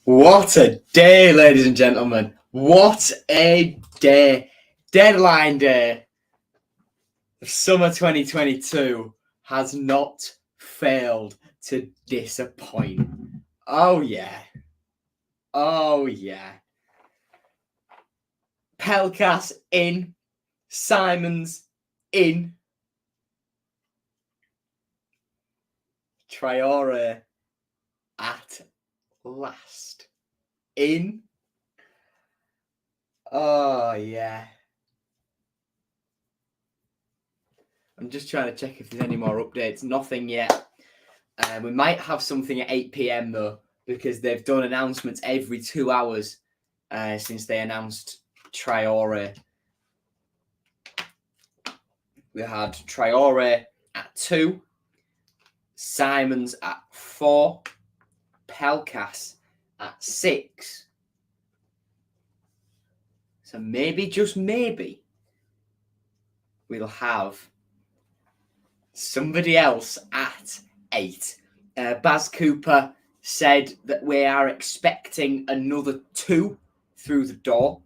What a day, ladies and gentlemen. What a day. Deadline day. Summer 2022 has not failed to disappoint. Oh, yeah. Oh, yeah. Pelkas in. Simons in. Traoré at last in. Oh, yeah. I'm just trying to check if there's any more updates. Nothing yet. We might have something at 8 p.m. though, because they've done announcements every 2 hours since they announced Traoré. We had Traoré at 2, Simons at 4, Pelkas at 6. So maybe, just maybe, we'll have somebody else at 8. Baz Cooper said that we are expecting another 2 through the door.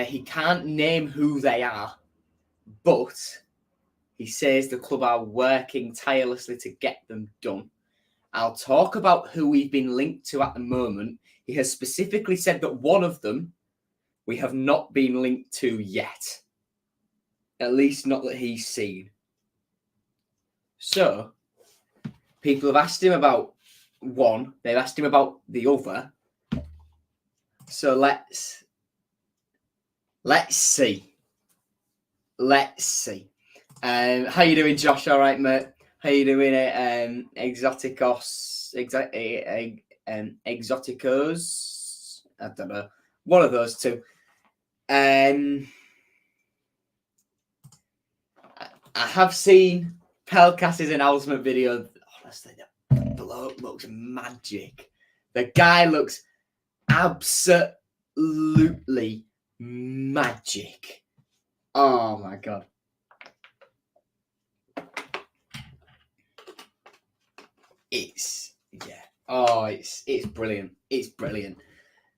He can't name who they are, but he says the club are working tirelessly to get them done. I'll talk about who we've been linked to at the moment. He has specifically said that one of them we have not been linked to yet. At least not that he's seen. So, people have asked him about one. They've asked him about the other. So let's see. Let's see. How you doing, Josh? All right, mate. How you doing, Exoticos? Exoticos? I don't know. One of those two. I have seen Pelkas' announcement video. Honestly, the bloke looks magic. The guy looks absolutely magic. Oh my god. It's brilliant. It's brilliant.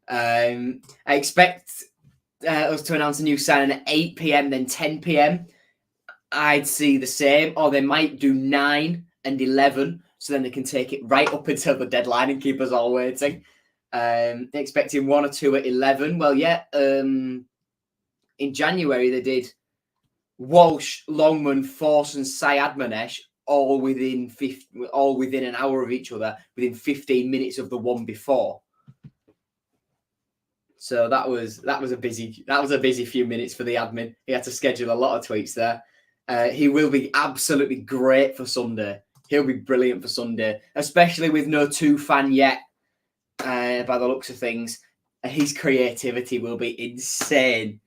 I expect us to announce a new signing at 8 p.m. then 10 p.m. I'd see the same, or they might do 9 and 11, so then they can take it right up until the deadline and keep us all waiting. Expecting 1 or 2 at 11. Well, yeah. In January they did Walsh, Longman, Force, and Syed Manesh all within an hour of each other, within 15 minutes of the one before. So that was a busy few minutes for the admin. He had to schedule a lot of tweets there. He will be absolutely great for Sunday. He'll be brilliant for Sunday, especially with no 2 fan yet. By the looks of things, his creativity will be insane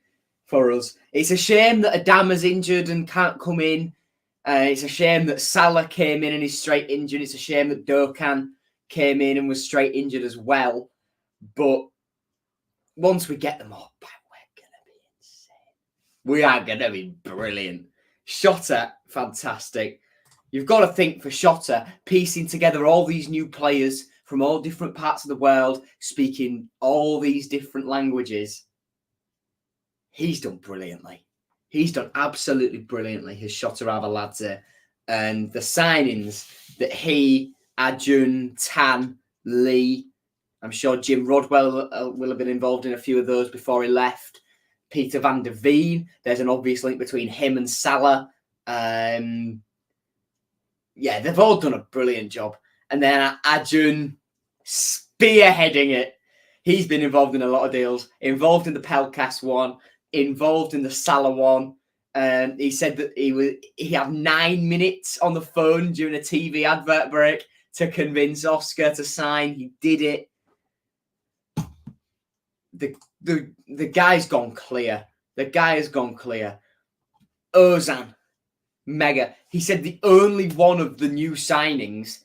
for us. It's a shame that Adama's injured and can't come in. It's a shame that Salah came in and is straight injured. It's a shame that Dokan came in and was straight injured as well. But once we get them all back, we're going to be insane. We are going to be brilliant. Shota, fantastic. You've got to think for Shota, piecing together all these new players from all different parts of the world, speaking all these different languages. He's done brilliantly. He's done absolutely brilliantly, his Shota Arveladze. And the signings that he, Ajun, Tan, Lee, I'm sure Jim Rodwell will have been involved in a few of those before he left. Peter van der Veen, there's an obvious link between him and Salah. Yeah, they've all done a brilliant job. And then Ajun spearheading it. He's been involved in a lot of deals, involved in the Pelkas one, involved in the Salah one. He said that he had 9 minutes on the phone during a TV advert break to convince Oscar to sign. He did it. The guy's gone clear. The guy has gone clear. Ozan, mega. He said the only one of the new signings,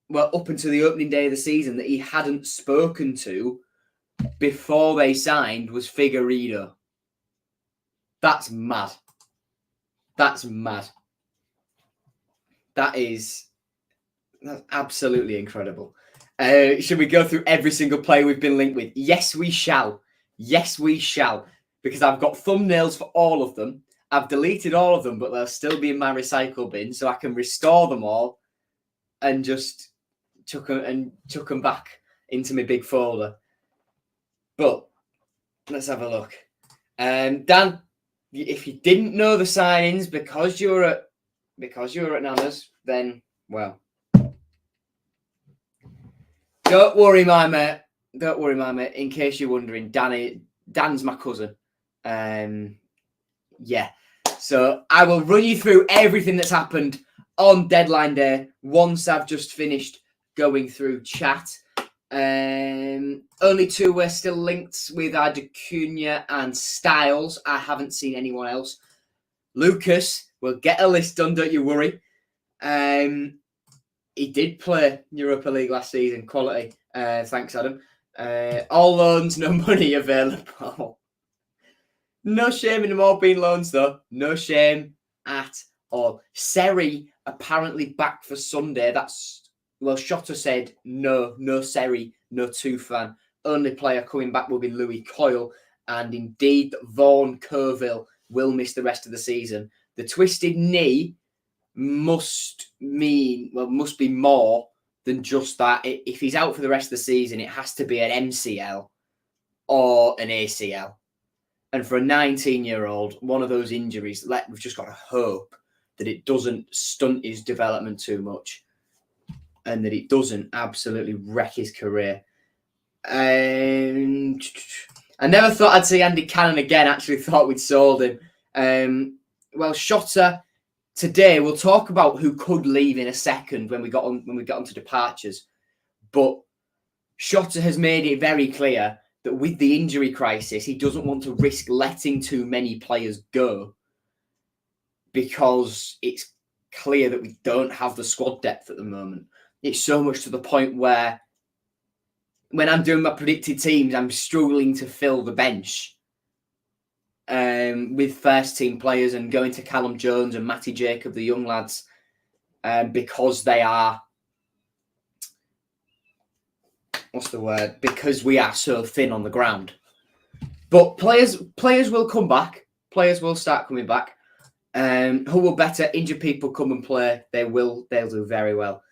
well, up until the opening day of the season, that he hadn't spoken to before they signed was Figueiredo. That's mad. That's mad. That's absolutely incredible. Should we go through every single player we've been linked with? Yes, we shall. Yes, we shall. Because I've got thumbnails for all of them. I've deleted all of them, but they'll still be in my recycle bin, so I can restore them all and just chuck them back into my big folder. But let's have a look. Dan, if you didn't know the signings because you're at Nana's, then well, don't worry, my mate. Don't worry, my mate. In case you're wondering, Dan's my cousin. Yeah. So I will run you through everything that's happened on deadline day once I've just finished going through chat. Only two were still linked with Adacuna and Styles. I haven't seen anyone else. Lucas will get a list done, don't you worry. He did play Europa League last season, quality. Thanks, Adam. All loans, no money available. No shame in them all being loans, though. No shame at all. Seri apparently back for Sunday. Shota said no Seri, no Tufan. Only player coming back will be Louis Coyle. And indeed, Vaughan Colville will miss the rest of the season. The twisted knee must be more than just that. If he's out for the rest of the season, it has to be an MCL or an ACL. And for a 19-year-old, one of those injuries, we've just got to hope that it doesn't stunt his development too much and that it doesn't absolutely wreck his career. And I never thought I'd see Andy Cannon again. Actually thought we'd sold him. Shota, today we'll talk about who could leave in a second when we got onto departures. But Shota has made it very clear that with the injury crisis, he doesn't want to risk letting too many players go because it's clear that we don't have the squad depth at the moment. It's so much to the point where when I'm doing my predicted teams, I'm struggling to fill the bench with first team players and going to Callum Jones and Matty Jacob, the young lads, because they are, because we are so thin on the ground. But players will come back. Players will start coming back. Who will better? Injured people come and play. They'll do very well.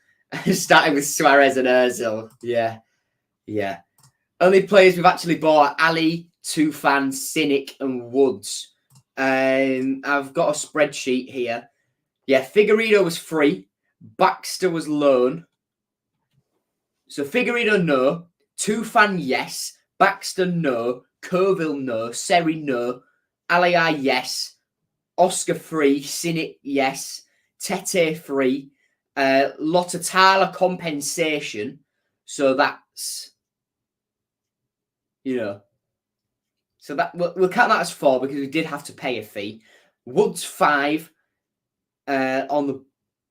Starting with Suarez and Ozil. Yeah. Only players we've actually bought are Ali, Tufan, Cynic and Woods. I've got a spreadsheet here. Yeah, Figueiredo was free. Baxter was loan. So Figueiredo, no. Tufan, yes. Baxter, no. Colville, no. Seri, no. Aliyah, yes. Oscar, free. Cynic, yes. Tete, free. Lottatala, compensation. So that's, so that we'll count that as 4 because we did have to pay a fee. Woods, 5 on the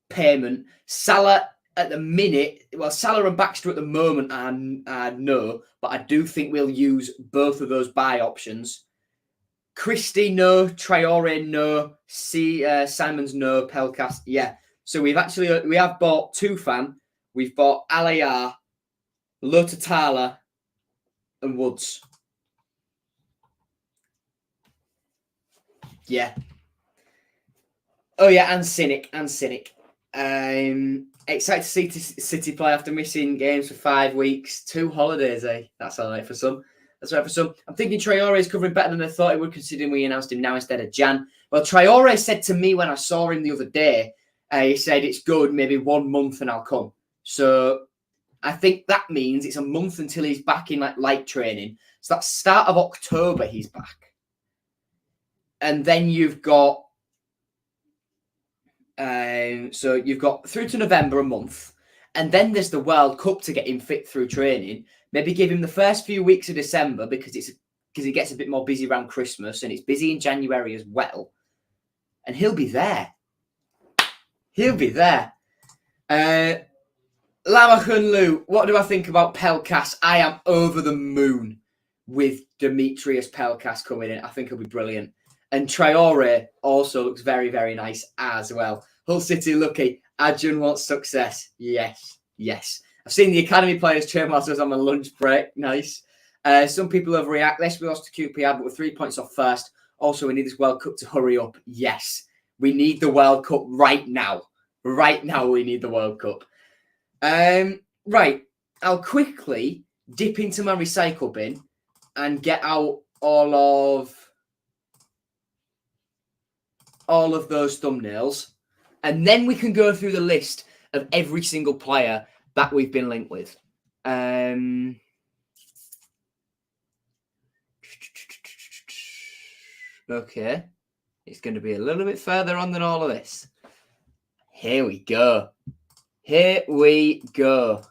payment. Salah, at the minute, Salah and Baxter at the moment are no, but I do think we'll use both of those buy options. Christie, no. Traoré, no. Simons, no. Pelkas, yeah. So we have bought Tufan, we've bought Aliyah, Lottatala, and Woods. Yeah. Oh yeah, and Cynic. Excited to see City play after missing games for 5 weeks. 2 holidays, eh? That's all right for some. I'm thinking Traoré is covering better than I thought he would, considering we announced him now instead of Jan. Well, Traoré said to me when I saw him the other day, he said it's good, maybe 1 month and I'll come. So I think that means it's a month until he's back in light training. So that's start of October he's back. And then you've got you've got through to November, a month, and then there's the World Cup to get him fit through training. Maybe give him the first few weeks of December because it gets a bit more busy around Christmas and it's busy in January as well. And he'll be there. Lamachan Lou, what do I think about Pelkas? I am over the moon with Dimitrios Pelkas coming in. I think he'll be brilliant. And Traoré also looks very, very nice as well. Hull City lucky. Adjun wants success. Yes. I've seen the academy players train whilst I was on my lunch break. Nice. Some people overreact. Yes, we lost to QPR, but we're 3 points off first. Also, we need this World Cup to hurry up. Yes, we need the World Cup right now. Right now, we need the World Cup. Right, I'll quickly dip into my recycle bin and get out all of those thumbnails, and then we can go through the list of every single player that we've been linked with. Okay, it's going to be a little bit further on than all of this. Here we go. Here we go.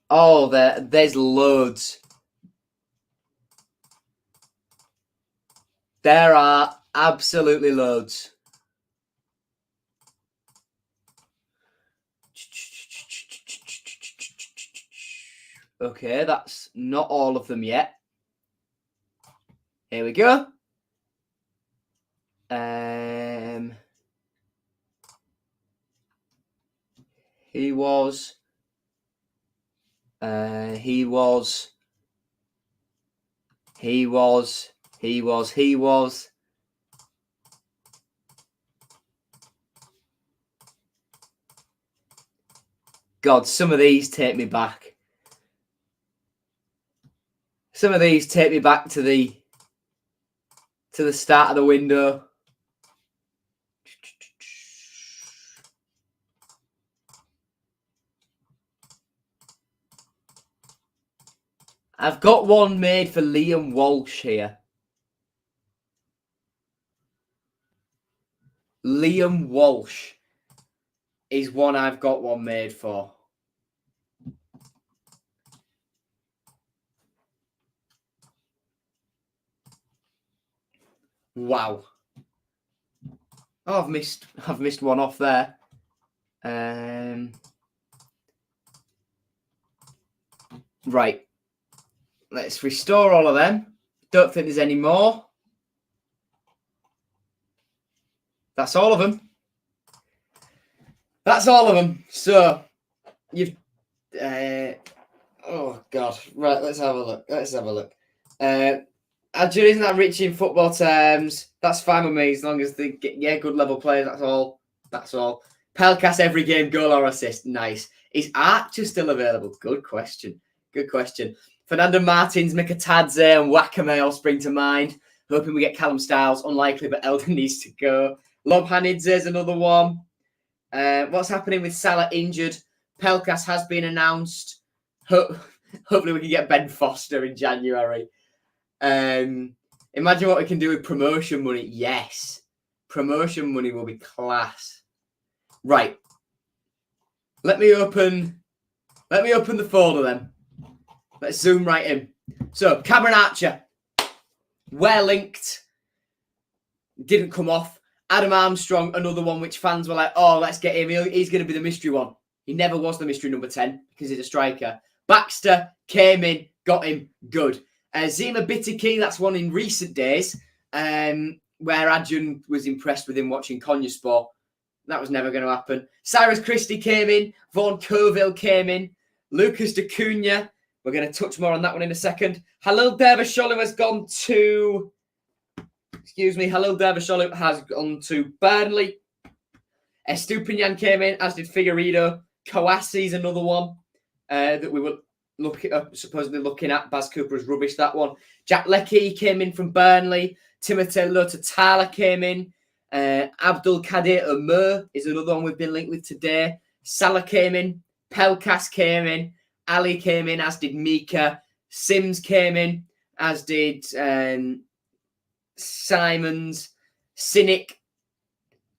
Oh, there's loads. There are absolutely loads. Okay, that's not all of them yet. Here we go. He was. God, some of these take me back. Some of these take me back to the start of the window. I've got one made for Liam Walsh here. Liam Walsh is one I've got one made for. Wow. Oh, I've missed one off there. Right. Let's restore all of them. Don't think there's any more. That's all of them. That's all of them. So, you've... oh, God. Right, let's have a look. Adrian isn't that rich in football terms. That's fine with me as long as they get good level players. That's all. Pelkas every game, goal or assist. Nice. Is Archer still available? Good question. Fernando Martins, Mikatadze and Wakame all spring to mind. Hoping we get Callum Styles. Unlikely, but Eldon needs to go. Lob Hanidze is another one. What's happening with Salah injured? Pelkas has been announced. Hopefully we can get Ben Foster in January. Imagine what we can do with promotion money. Yes. Promotion money will be class. Right. Let me open the folder then. Let's zoom right in. So, Cameron Archer. We're linked. Didn't come off. Adam Armstrong, another one which fans were like, oh, let's get him. He's going to be the mystery one. He never was the mystery number 10 because he's a striker. Baxter came in, got him, good. Zima Bitiki, that's one in recent days where Adjun was impressed with him watching Konyaspor. That was never going to happen. Cyrus Christie came in. Vaughan Coville came in. Lucas D'Acunha. We're going to touch more on that one in a second. Halil Dervishoglu has gone to... Halil Dervishoglu has gone to Burnley. Estupinian came in, as did Figueiredo. Kouassi is another one that we were supposedly looking at. Baz Cooper is rubbish, that one. Jack Leckie came in from Burnley. Timothée Lotatala came in. Abdul Kadir Umar is another one we've been linked with today. Salah came in. Pelkas came in. Ali came in, as did Mika. Sims came in, as did Simons. Cynic,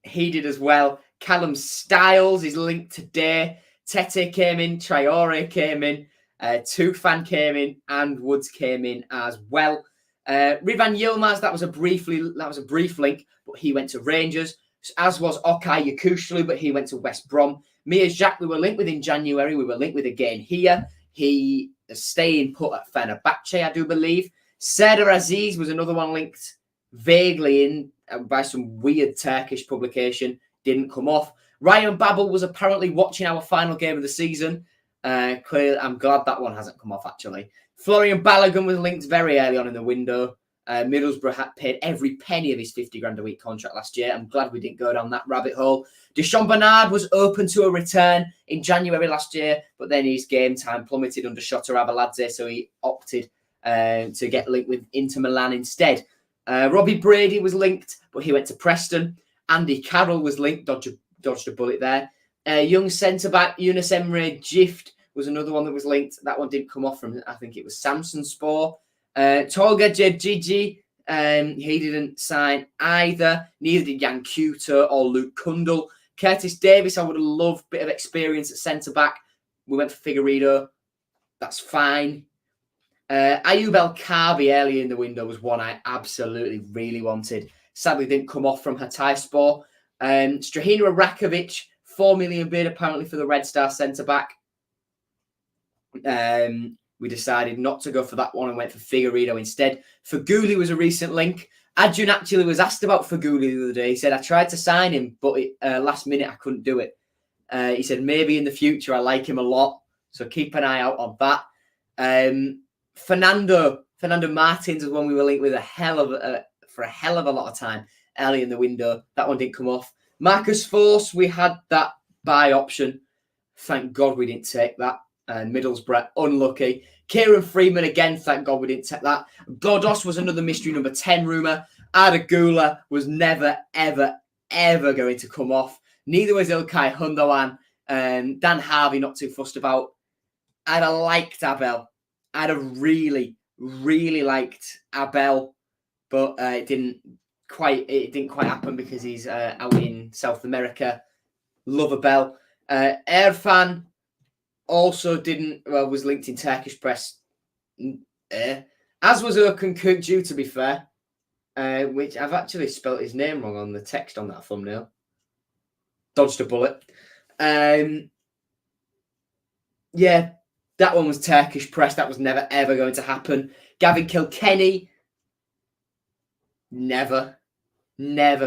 he did as well. Callum Styles is linked today. Tete came in. Traoré came in. Tufan came in. And Woods came in as well. Rivan Yilmaz, that was a brief link, but he went to Rangers, as was Okay Yakushlu, but he went to West Brom. Mia Jacques, we were linked with in January. We were linked with again here. He is staying put at Fenerbahce, I do believe. Serdar Aziz was another one linked vaguely in by some weird Turkish publication. Didn't come off. Ryan Babel was apparently watching our final game of the season. Clearly, I'm glad that one hasn't come off, actually. Florian Balogun was linked very early on in the window. Middlesbrough had paid every penny of his 50 grand a week contract last year. I'm glad we didn't go down that rabbit hole. Deshaun Bernard was open to a return in January last year, but then his game time plummeted under Shota Arveladze, so he opted to get linked with Inter Milan instead. Robbie Brady was linked, but he went to Preston. Andy Carroll was linked, dodged a bullet there. Young centre-back Yunus Emre Gift was another one that was linked. That one didn't come off from, I think it was Samsunspor. Tolga Jedjiji, he didn't sign either. Neither did Jan Kuto or Luke Kundal. Curtis Davis, I would have loved a bit of experience at centre-back. We went for Figueiredo. That's fine. Ayub El Kabi early in the window was one I absolutely really wanted. Sadly, didn't come off from Hatayspor. Strahina Rakovic, 4 million bid apparently for the Red Star centre-back. We decided not to go for that one and went for Figueiredo instead. Faguli was a recent link. Adjun actually was asked about Faguli the other day. He said, I tried to sign him, but last minute I couldn't do it. He said, maybe in the future, I like him a lot. So keep an eye out on that. Fernando Martins was one we were linked with for a hell of a lot of time early in the window. That one didn't come off. Marcus Force, we had that buy option. Thank God we didn't take that. Middlesbrough, unlucky. Kieran Freeman, again, thank God we didn't take that. Godos was another mystery number 10 rumour. Adagula was never, ever, ever going to come off. Neither was Ilkay Hundogan. Dan Harvey, not too fussed about. I'd have liked Abel. I'd have really, really liked Abel, but it didn't quite happen because he's out in South America. Love Abel. Erfan also was linked in Turkish press, as was Erkan Kukcu, to be fair, which I've actually spelt his name wrong on the text on that thumbnail. Dodged a bullet. Yeah, that one was Turkish press. That was never, ever going to happen. Gavin Kilkenny, never,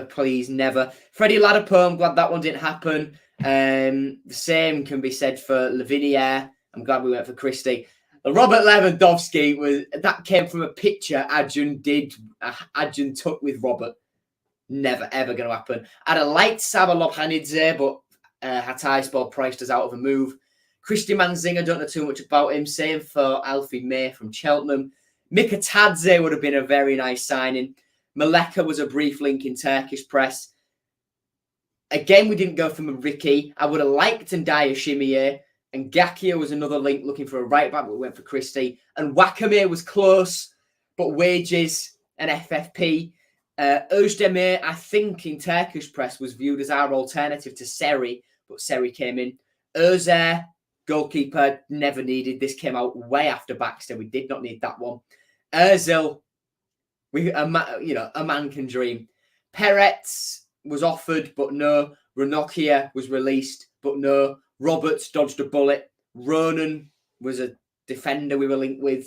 please, never. Freddie Ladapo, I'm glad that one didn't happen. The same can be said for Lavinia. I'm glad we went for Christie. Robert Lewandowski that came from a picture Adjun took with Robert. Never ever going to happen. I'd have liked Saba Lobhanidze, but Hatayspor priced us out of a move. Christy Manzinger, don't know too much about him. Same for Alfie May from Cheltenham. Mika Tadze would have been a very nice signing. Maleka was a brief link in Turkish press. Again, we didn't go for Ricky. I would have liked Ndaya Shimier. And Gakia was another link looking for a right back, but we went for Christie. And Wakame was close, but wages and FFP. Özdemir, I think in Turkish press, was viewed as our alternative to Seri, but Seri came in. Özer, goalkeeper, never needed. This came out way after Baxter. We did not need that one. Ozil, a man can dream. Peretz was offered, but no. Ranocchia was released, but no. Roberts dodged a bullet. Ronan was a defender we were linked with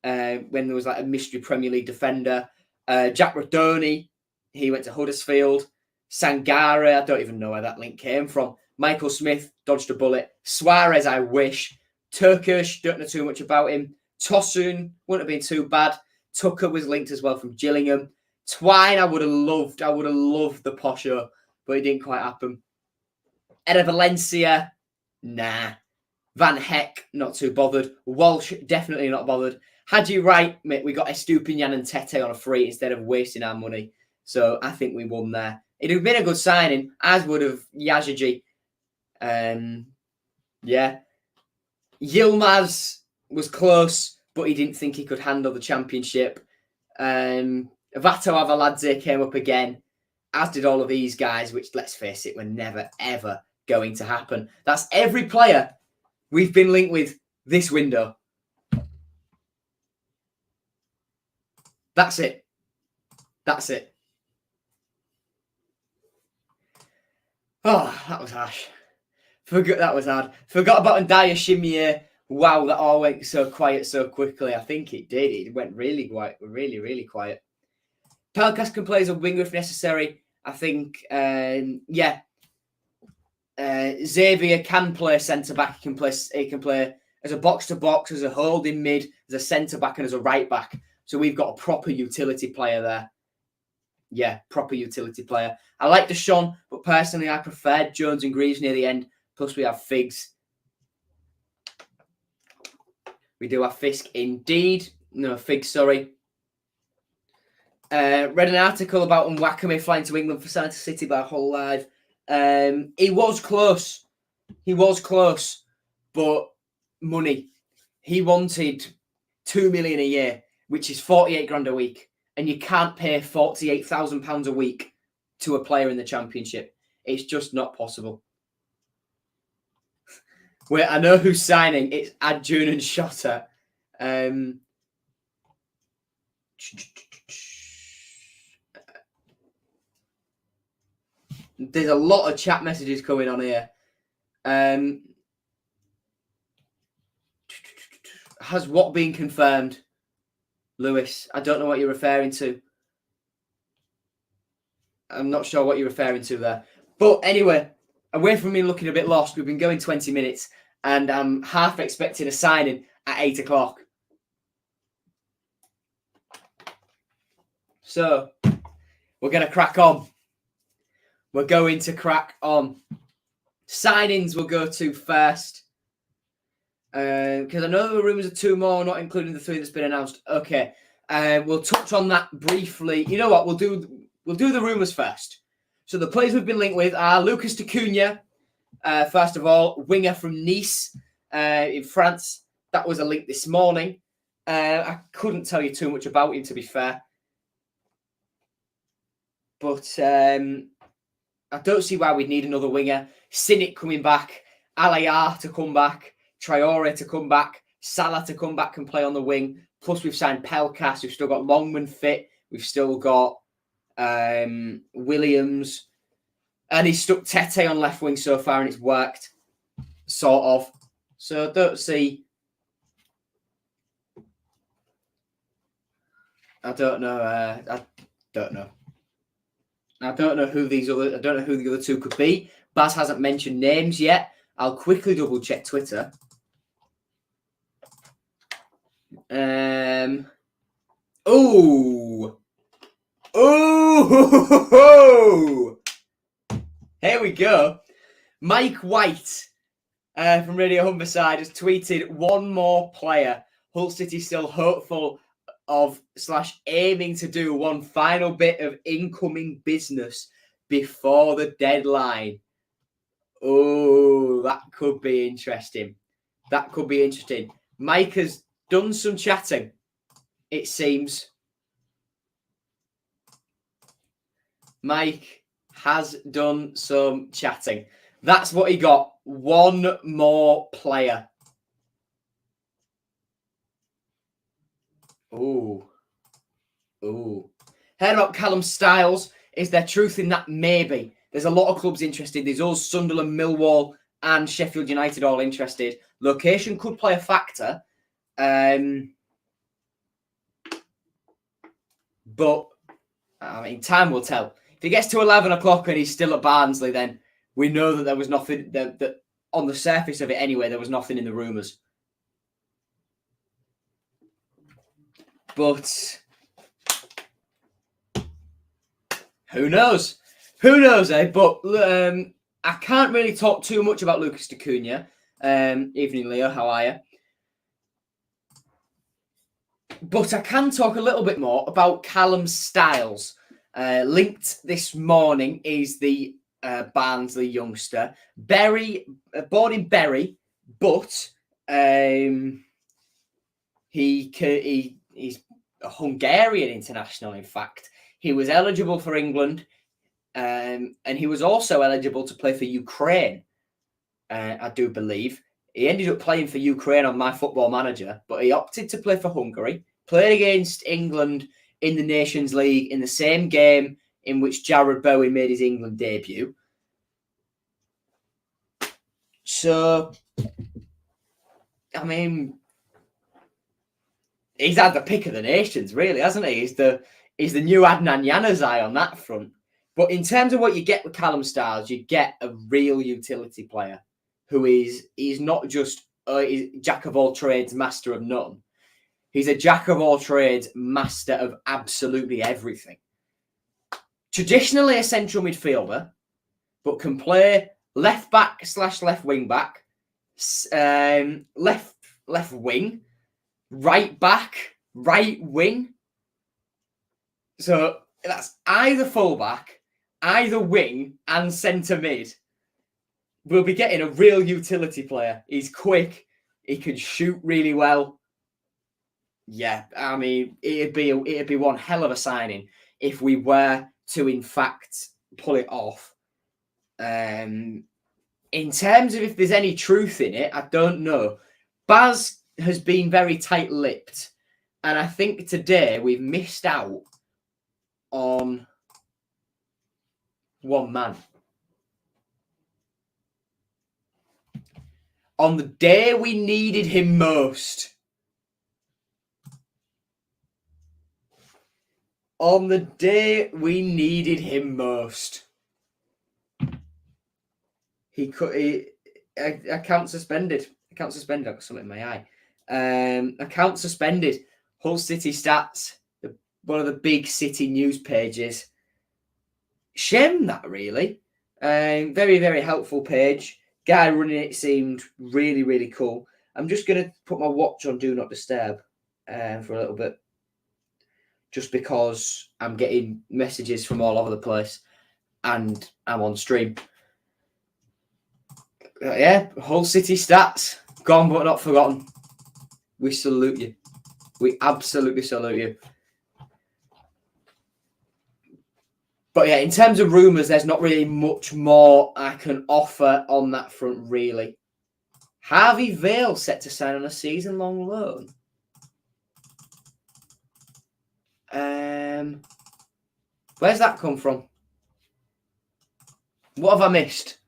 when there was like a mystery Premier League defender. Jack Rodoni, he went to Huddersfield. Sangare, I don't even know where that link came from. Michael Smith dodged a bullet. Suarez, I wish. Turkish, don't know too much about him. Tosun, wouldn't have been too bad. Tucker was linked as well from Gillingham. Twine, I would have loved the Posho, but it didn't quite happen. Eda Valencia, nah. Van Heck, not too bothered. Walsh, definitely not bothered. Had you right, mate, we got Estupinian and Tete on a free instead of wasting our money. So I think we won there. It would have been a good signing, as would have Yazigi. Yeah. Yilmaz was close, but he didn't think he could handle the championship. Vato Avaladze came up again, as did all of these guys, which, let's face it, were never, ever going to happen. That's every player we've been linked with this window. That's it. That's it. Oh, that was harsh. That was hard. Forgot about Ndaya Shimier. Wow, that all went so quiet so quickly. I think it did. It went really quiet, really, really quiet. Pelkas can play as a winger if necessary. I think, Xavier can play centre-back. He can play as a box-to-box, as a holding mid, as a centre-back, and as a right-back. So we've got a proper utility player there. Yeah, proper utility player. I like Deshaun, but personally, I preferred Jones and Greaves near the end. Plus, we have Figs. We do have Fisk indeed. No, Figs, sorry. Read an article about Nwakame flying to England for Santa City by Hull Live. He was close. But money. He wanted $2 million a year, which is 48 grand a week. And you can't pay £48,000 a week to a player in the Championship. It's just not possible. Wait, I know who's signing. It's Adjun and Shotta. There's a lot of chat messages coming on here. Has what been confirmed? Lewis, I don't know what you're referring to. I'm not sure what you're referring to there. But anyway, away from me looking a bit lost, we've been going 20 minutes and I'm half expecting a signing at 8 o'clock. So, we're going to crack on. We're going to crack on. Signings we'll go to first. Because I know the rumours are 2 more, not including the 3 that's been announced. Okay. We'll touch on that briefly. You know what? We'll do the rumours first. So the players we've been linked with are Lucas Acuna, first of all, winger from Nice in France. That was a link this morning. I couldn't tell you too much about him, to be fair. But I don't see why we'd need another winger. Cynic coming back, Alayar to come back, Traoré to come back, Salah to come back and play on the wing. Plus we've signed Pelkas. We've still got Longman fit. We've still got Williams. And he's stuck Tete on left wing so far and it's worked. Sort of. So I don't see... I don't know who the other 2 could be. Baz hasn't mentioned names yet. I'll quickly double check Twitter. Oh! Here we go. Mike White from Radio Humberside has tweeted 1 more player. Hull City still hopeful of / aiming to do 1 final bit of incoming business before the deadline. Oh, that could be interesting. Mike has done some chatting, it seems. Mike has done some chatting. That's what he got. 1 more player. Ooh. Heard about Callum Styles. Is there truth in that? Maybe. There's a lot of clubs interested. There's us, Sunderland, Millwall, and Sheffield United all interested. Location could play a factor. But, I mean, time will tell. If he gets to 11 o'clock and he's still at Barnsley, then we know that there was nothing, that on the surface of it anyway, there was nothing in the rumours. But who knows? But I can't really talk too much about Lucas Acuna. Evening, Leo. How are you? But I can talk a little bit more about Callum Styles. Linked this morning is the Barnsley youngster. Born in Bury, but he's a Hungarian international, in fact. He was eligible for England, and he was also eligible to play for Ukraine, I do believe. He ended up playing for Ukraine on My Football Manager, but he opted to play for Hungary, played against England in the Nations League in the same game in which Jared Bowen made his England debut. So, I mean, he's had the pick of the nations, really, hasn't he? He's the new Adnan Januzaj on that front. But in terms of what you get with Callum Styles, you get a real utility player who he's not just he's jack of all trades, master of none. He's a jack of all trades, master of absolutely everything. Traditionally a central midfielder, but can play left back / left wing back, left wing, right back, right wing. So that's either fullback, either wing, and centre mid. We'll be getting a real utility player. He's quick. He can shoot really well. Yeah, I mean, it'd be one hell of a signing if we were to, in fact, pull it off. In terms of if there's any truth in it, I don't know. Baz has been very tight-lipped, and I think today we've missed out on one man. On the day we needed him most. On the day we needed him most. Account suspended. Account suspended. I've got something in my eye. Account suspended. Hull City Stats. One of the big City news pages. Shame that, really. Very, very helpful page. Guy running it seemed really, really cool. I'm just going to put my watch on Do Not Disturb for a little bit. Just because I'm getting messages from all over the place and I'm on stream. Yeah, Hull City Stats. Gone but not forgotten. We salute you. We absolutely salute you. But yeah, in terms of rumours, there's not really much more I can offer on that front, really. Harvey Vale set to sign on a season-long loan. Where's that come from? What have I missed?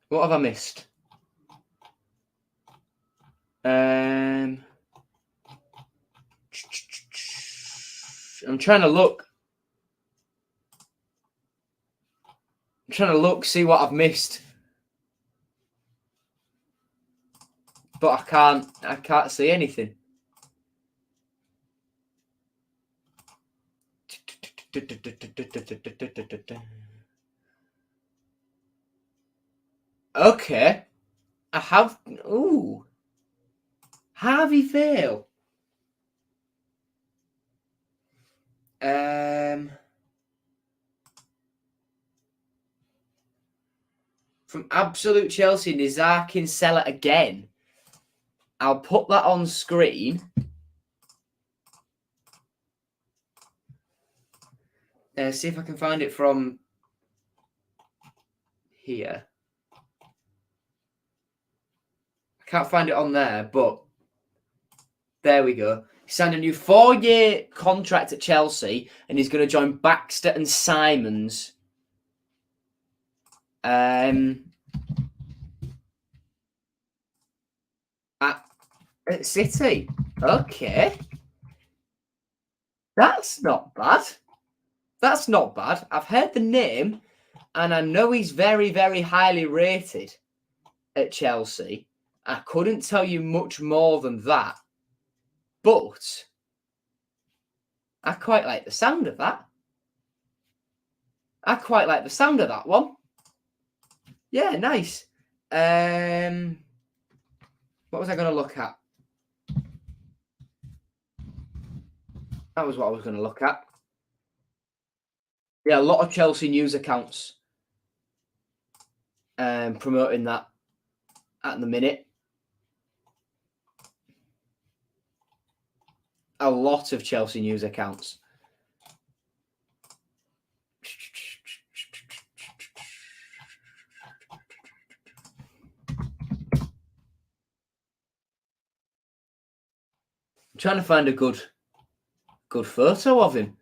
What have I missed? I'm trying to look. I'm trying to look, see what I've missed. But I can't see anything. Okay. I have. Ooh. Harvey Vale. From Absolute Chelsea, Nizar Kinsella again. I'll put that on screen. See if I can find it from here. I can't find it on there, but there we go. He signed a new 4-year contract at Chelsea, and he's going to join Baxter and Simons. At City. Okay. That's not bad. That's not bad. I've heard the name, and I know he's very, very highly rated at Chelsea. I couldn't tell you much more than that. But I quite like the sound of that. I quite like the sound of that one. Yeah, nice. What was I going to look at? That was what I was going to look at. Yeah, a lot of Chelsea news accounts promoting that at the minute. A lot of Chelsea news accounts. I'm trying to find a good photo of him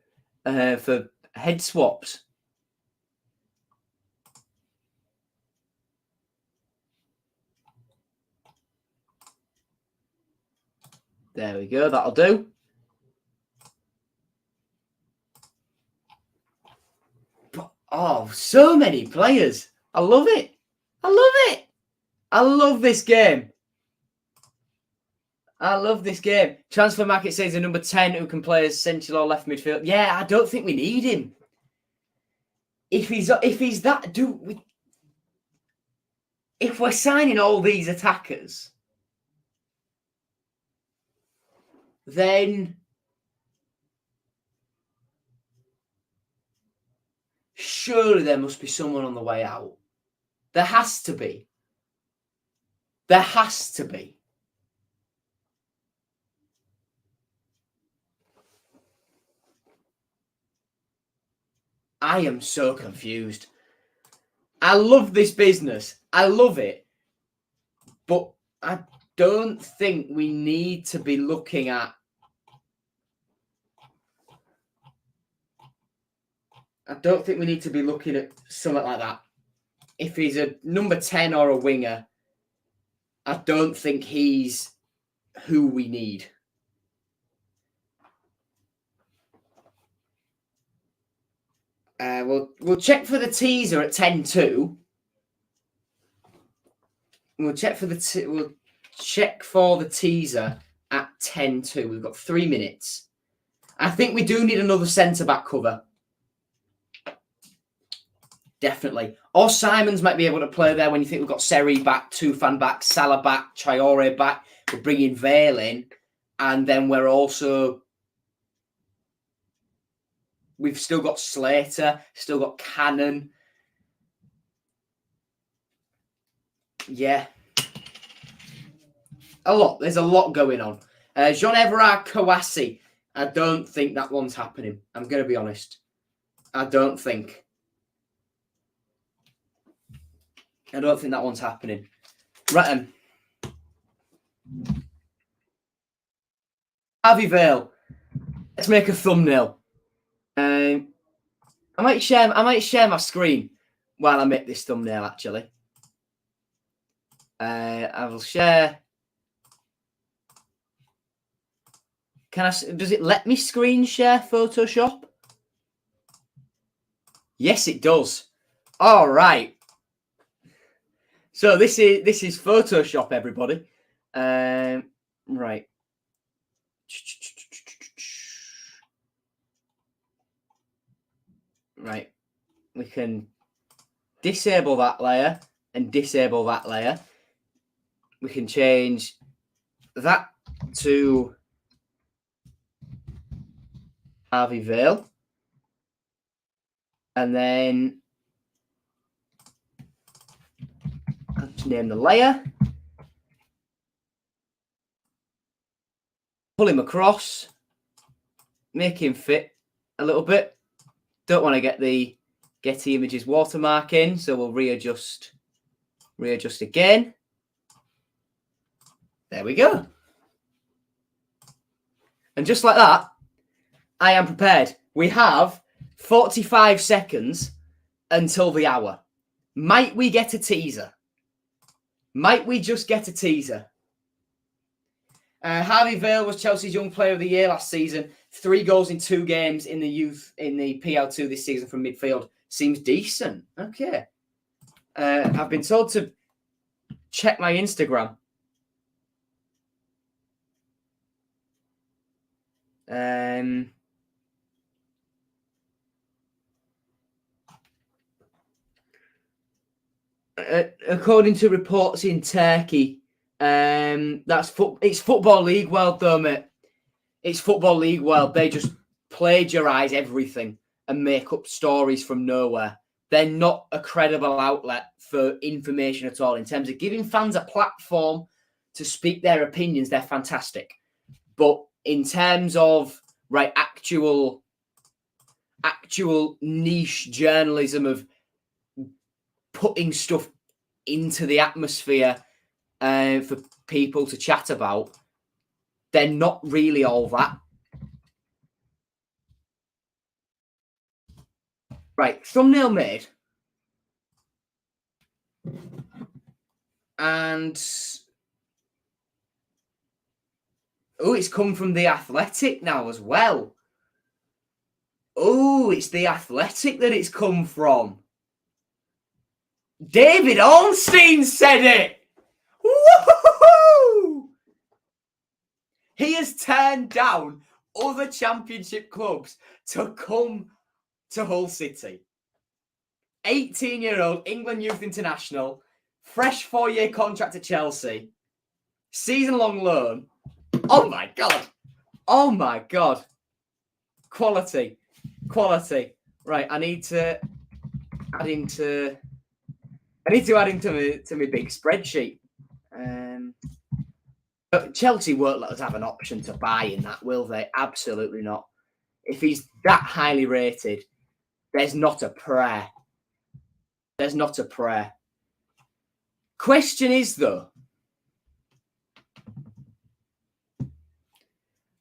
for head swaps. There we go. That'll do. Oh, so many players. I love it. I love it. I love this game. I love this game. Transfer Market says a number 10 who can play as central or left midfield. Yeah, I don't think we need him. If he's that, if we're signing all these attackers, then surely there must be someone on the way out. There has to be. There has to be. I am so confused. I love this business. I love it. But I don't think we need to be looking at... I don't think we need to be looking at something like that. If he's a number 10 or a winger, I don't think he's who we need. We'll check for the teaser at 10-2. We'll check for the teaser at 10-2. We've got 3 minutes. I think we do need another centre-back cover. Definitely. Or Simons might be able to play there when you think we've got Seri back, Tufan back, Salah back, Traoré back. We're bringing Vale in. And then we're also... We've still got Slater, still got Cannon. Yeah. A lot. There's a lot going on. Jean-Everard Kouassi. I don't think that one's happening. I'm going to be honest. I don't think that one's happening. Right. Xavier Vale. Let's make a thumbnail. I might share my screen while I make this thumbnail, actually. I will share. Does it let me screen share Photoshop? Yes, it does. All right. So this is Photoshop, everybody. Right. Right. We can disable that layer and disable that layer. We can change that to Xavier Vale. And then I'll just name the layer. Pull him across. Make him fit a little bit. Don't want to get the Getty Images watermark in, so we'll readjust again. There we go. And just like that, I am prepared. We have 45 seconds until the hour. Might we get a teaser? Might we just get a teaser? Xavier Vale was Chelsea's Young Player of the Year last season. 3 goals in 2 games in the youth in the PL2 this season from midfield. Seems decent. Okay. I've been told to check my Instagram. According to reports in Turkey, it's Football League World though, mate. It's Football League World. They just plagiarize everything and make up stories from nowhere. They're not a credible outlet for information at all. In terms of giving fans a platform to speak their opinions, they're fantastic. But in terms of actual niche journalism of putting stuff into the atmosphere for people to chat about, they're not really all that. Right, thumbnail made. And Oh, it's come from the Athletic now as well. Oh, it's the Athletic that it's come from. David Ornstein said it. Woo-hoo-hoo-hoo! He has turned down other championship clubs to come to Hull City. 18-year-old England Youth International, fresh 4-year contract at Chelsea, season-long loan. Oh my God. Oh my God. Quality. Right, I need to add him to my big spreadsheet. But Chelsea won't let us have an option to buy in that, will they? Absolutely not. If he's that highly rated, there's not a prayer. There's not a prayer. Question is, though,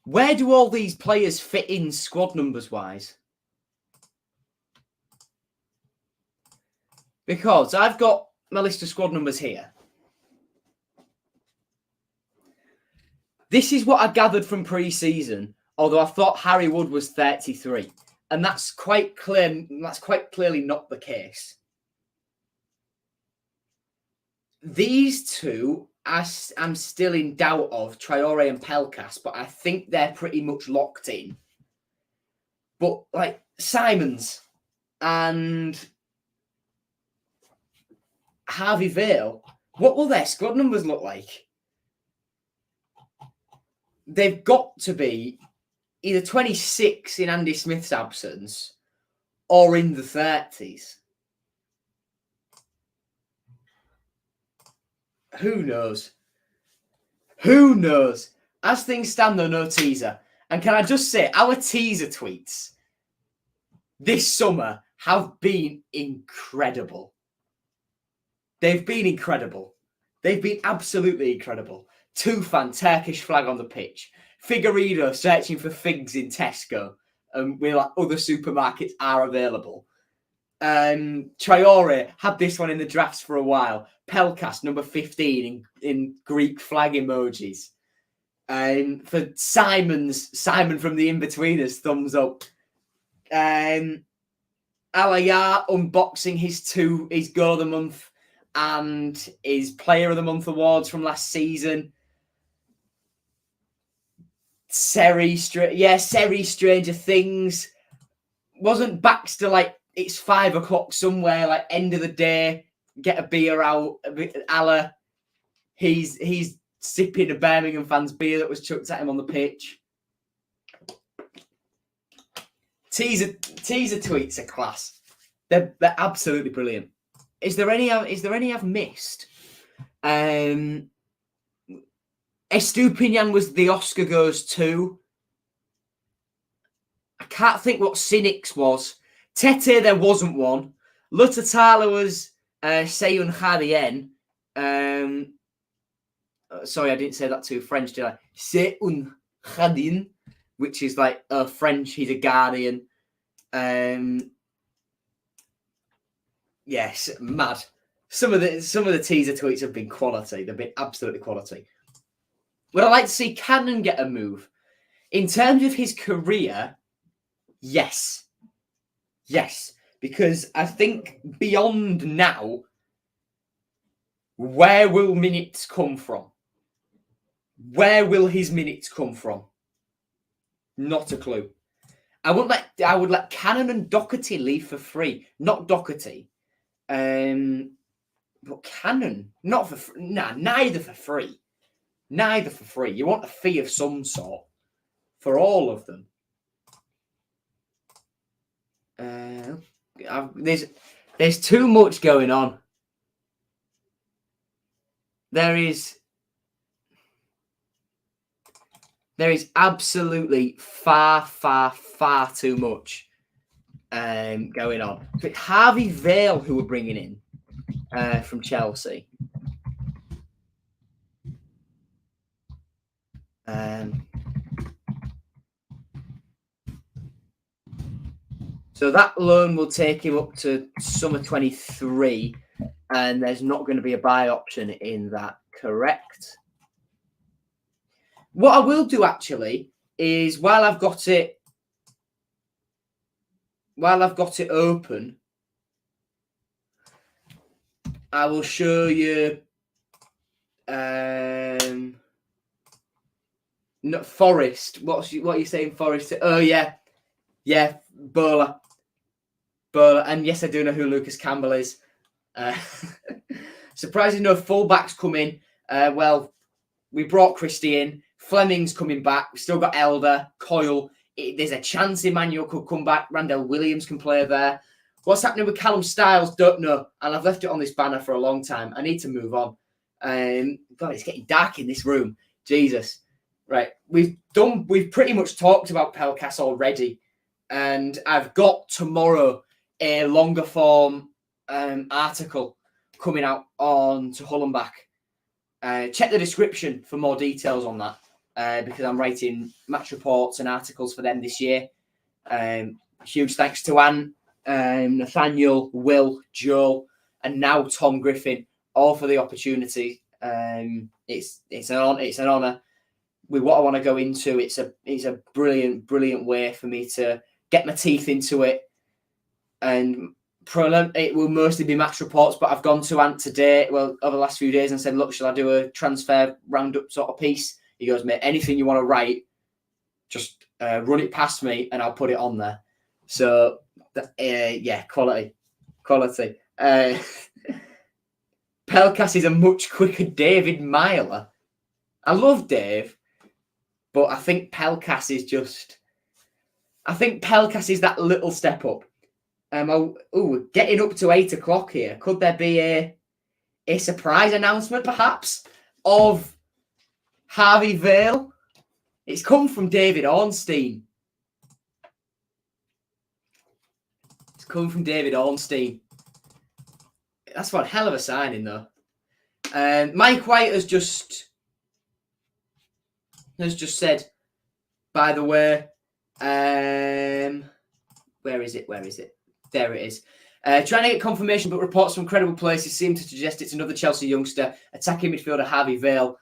where do all these players fit in squad numbers wise? Because I've got my list of squad numbers here. This is what I gathered from pre-season, although I thought Harry Wood was 33. And that's quite clear. That's quite clearly not the case. These two, I'm still in doubt of, Traoré and Pelkas, but I think they're pretty much locked in. But like Simons and Harvey Vale, what will their squad numbers look like? They've got to be either 26 in Andy Smith's absence or in the 30s. Who knows? Who knows? As things stand, though, no teaser. And can I just say, our teaser tweets this summer have been incredible. They've been incredible. They've been absolutely incredible. Tufan, Turkish flag on the pitch. Figueiredo searching for figs in Tesco. Where like other supermarkets are available. Traoré had this one in the drafts for a while. Pelkas, number 15 in Greek flag emojis. For Simon from the In-Betweeners, thumbs up. Alaya unboxing his Goal of the Month and his Player of the Month awards from last season. Seri, Stranger Things. Wasn't Baxter like, it's 5 o'clock somewhere, like end of the day, get a beer out, Allah. He's sipping a Birmingham fan's beer that was chucked at him on the pitch. Teaser tweets are class. They're absolutely brilliant. Is there any I've missed? Estupinian was the Oscar goes to. I can't think what Cynics was. Tete, there wasn't one. Lutatala was Seyun Khadien. Sorry, I didn't say that too French, did I? Seyun Khadien, which is like French. He's a guardian. Yes, mad. Some of the teaser tweets have been quality. They've been absolutely quality. Would I like to see Cannon get a move? In terms of his career, yes. Yes, because I think beyond now, where will minutes come from? Where will his minutes come from? Not a clue. I would let Cannon and Doherty leave for free. Not Doherty. But Cannon, neither for free. Neither for free. You want a fee of some sort for all of them. There's too much going on. There is absolutely far too much going on. But Harvey Vale, who we're bringing in from Chelsea. So that loan will take him up to summer 23, and there's not going to be a buy option in that, correct? What I will do actually is while I've got it open, I will show you not Forest. What are you saying, Forest? Oh yeah, Bowler. And yes, I do know who Lucas Campbell is. Surprisingly, no fullbacks come in. Well, we brought Christie in. Fleming's coming back. We've still got Elder, Coyle. There's a chance Emmanuel could come back. Randall Williams can play there. What's happening with Callum Styles? Don't know. And I've left it on this banner for a long time. I need to move on. God, it's getting dark in this room. Jesus. Right. We've pretty much talked about Pelkas already. And I've got tomorrow a longer form article coming out on to Hull and Back. Check the description for more details on that because I'm writing match reports and articles for them this year. Huge thanks to Anne, Nathaniel, Will, Joel, and now Tom Griffin, all for the opportunity. It's an honour. With what I want to go into, it's a brilliant way for me to get my teeth into it. And it will mostly be match reports, but I've gone to Ant today, over the last few days, and said, look, shall I do a transfer roundup sort of piece? He goes, mate, anything you want to write, just run it past me and I'll put it on there. So, quality. Pelkas is a much quicker David Myler. I love Dave, but I think Pelkas is that little step up. Getting up to 8 o'clock here. Could there be a surprise announcement, perhaps, of Harvey Vale? It's come from David Ornstein. That's one hell of a signing, though. Mike White has just said, by the way, where is it? There it is. Trying to get confirmation, but reports from credible places seem to suggest it's another Chelsea youngster, attacking midfielder Harvey Vale,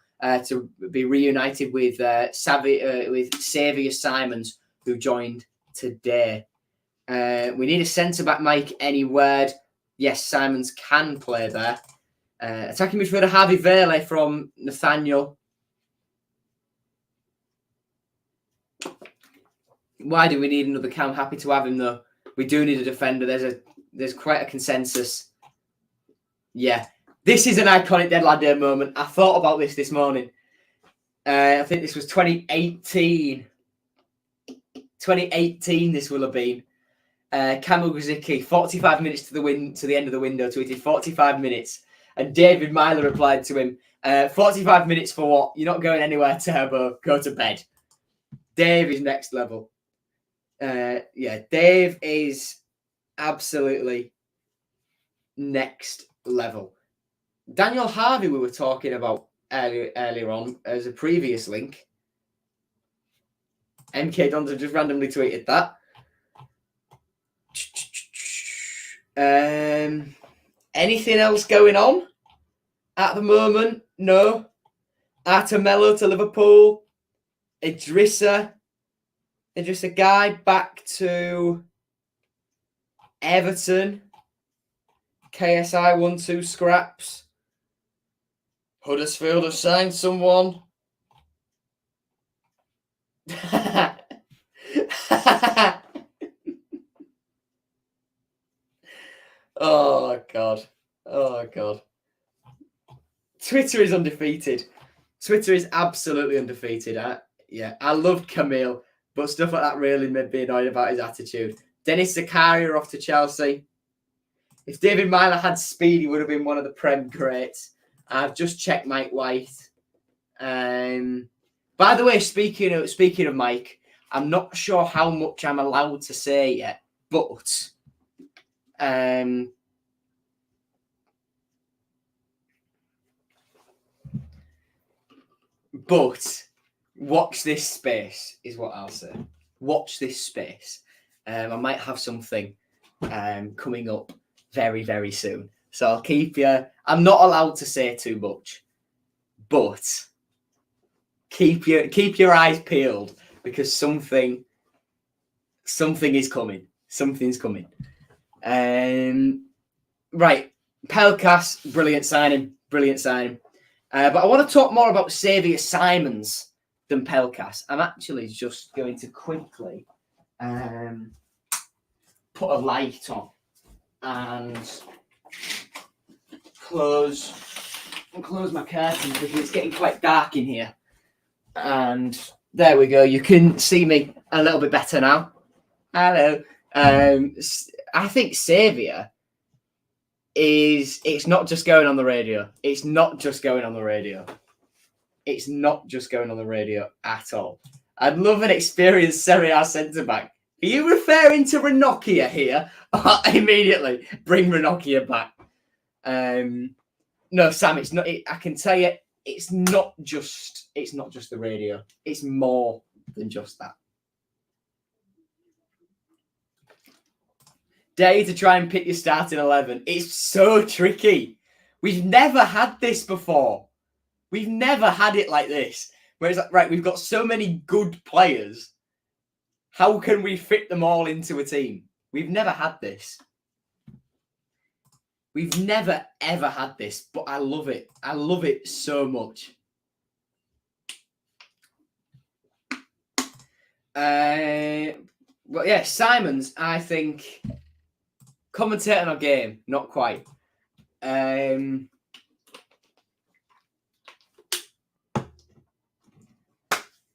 to be reunited with Xavier Simons, who joined today. We need a centre-back, Mike. Any word? Yes, Simons can play there. Attacking midfielder Harvey Vale from Nathaniel. Why do we need another cam? Happy to have him, though. We do need a defender. There's quite a consensus. Yeah. This is an iconic Deadline Day moment. I thought about this morning. I think this was 2018. 2018 this will have been. Kamil Grzycki, 45 minutes to the end of the window, tweeted 45 minutes. And David Myler replied to him, 45 minutes for what? You're not going anywhere, Turbo. Go to bed. Dave is next level. Dave is absolutely next level. Daniel Harvey, we were talking about earlier on as a previous link. MK Dons have just randomly tweeted that. Anything else going on at the moment? No. Artemelo to Liverpool. Idrissa Guy back to Everton. KSI 1-2 scraps. Huddersfield have signed someone. Oh, God. Twitter is undefeated. Twitter is absolutely undefeated. I love Camille, but stuff like that really made me annoyed about his attitude. Dennis Zakaria off to Chelsea. If David Myler had speed, he would have been one of the Prem greats. I've just checked Mike White. By the way, speaking of Mike, I'm not sure how much I'm allowed to say yet, but watch this space is what I'll say. Watch this space. I might have something coming up very, very soon. So I'll keep you. I'm not allowed to say too much, but keep your eyes peeled because something is coming. Something's coming. Right, Pelkas, brilliant signing. But I want to talk more about Xavier Simons than Pelkas. I'm actually just going to quickly put a light on and close my curtains because it's getting quite dark in here. And there we go. You can see me a little bit better now. Hello. I think Xavier it's not just going on the radio. It's not just going on the radio at all. I'd love an experienced Serie A centre-back. Are you referring to Ranocchia here? Immediately bring Ranocchia back. No, Sam, it's not. I can tell you, it's not just the radio. It's more than just that. Day to try and pick your starting 11. It's so tricky. We've never had this before. We've never had it like this. Where it's like, right, we've got so many good players. How can we fit them all into a team? We've never had this. We've never, ever had this, but I love it. I love it so much. Well, yeah, Simons, I think, commentating on game, not quite.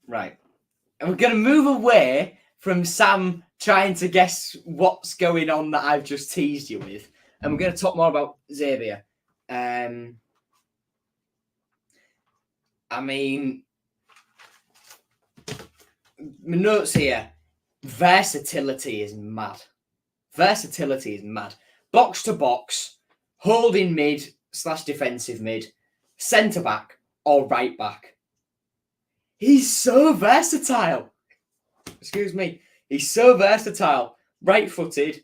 Right. And we're going to move away from Sam trying to guess what's going on that I've just teased you with. And we're going to talk more about Xavier. I mean, my notes here. Versatility is mad. Box to box, holding mid / defensive mid, centre back or right back. He's so versatile. Excuse me. He's so versatile. Right footed.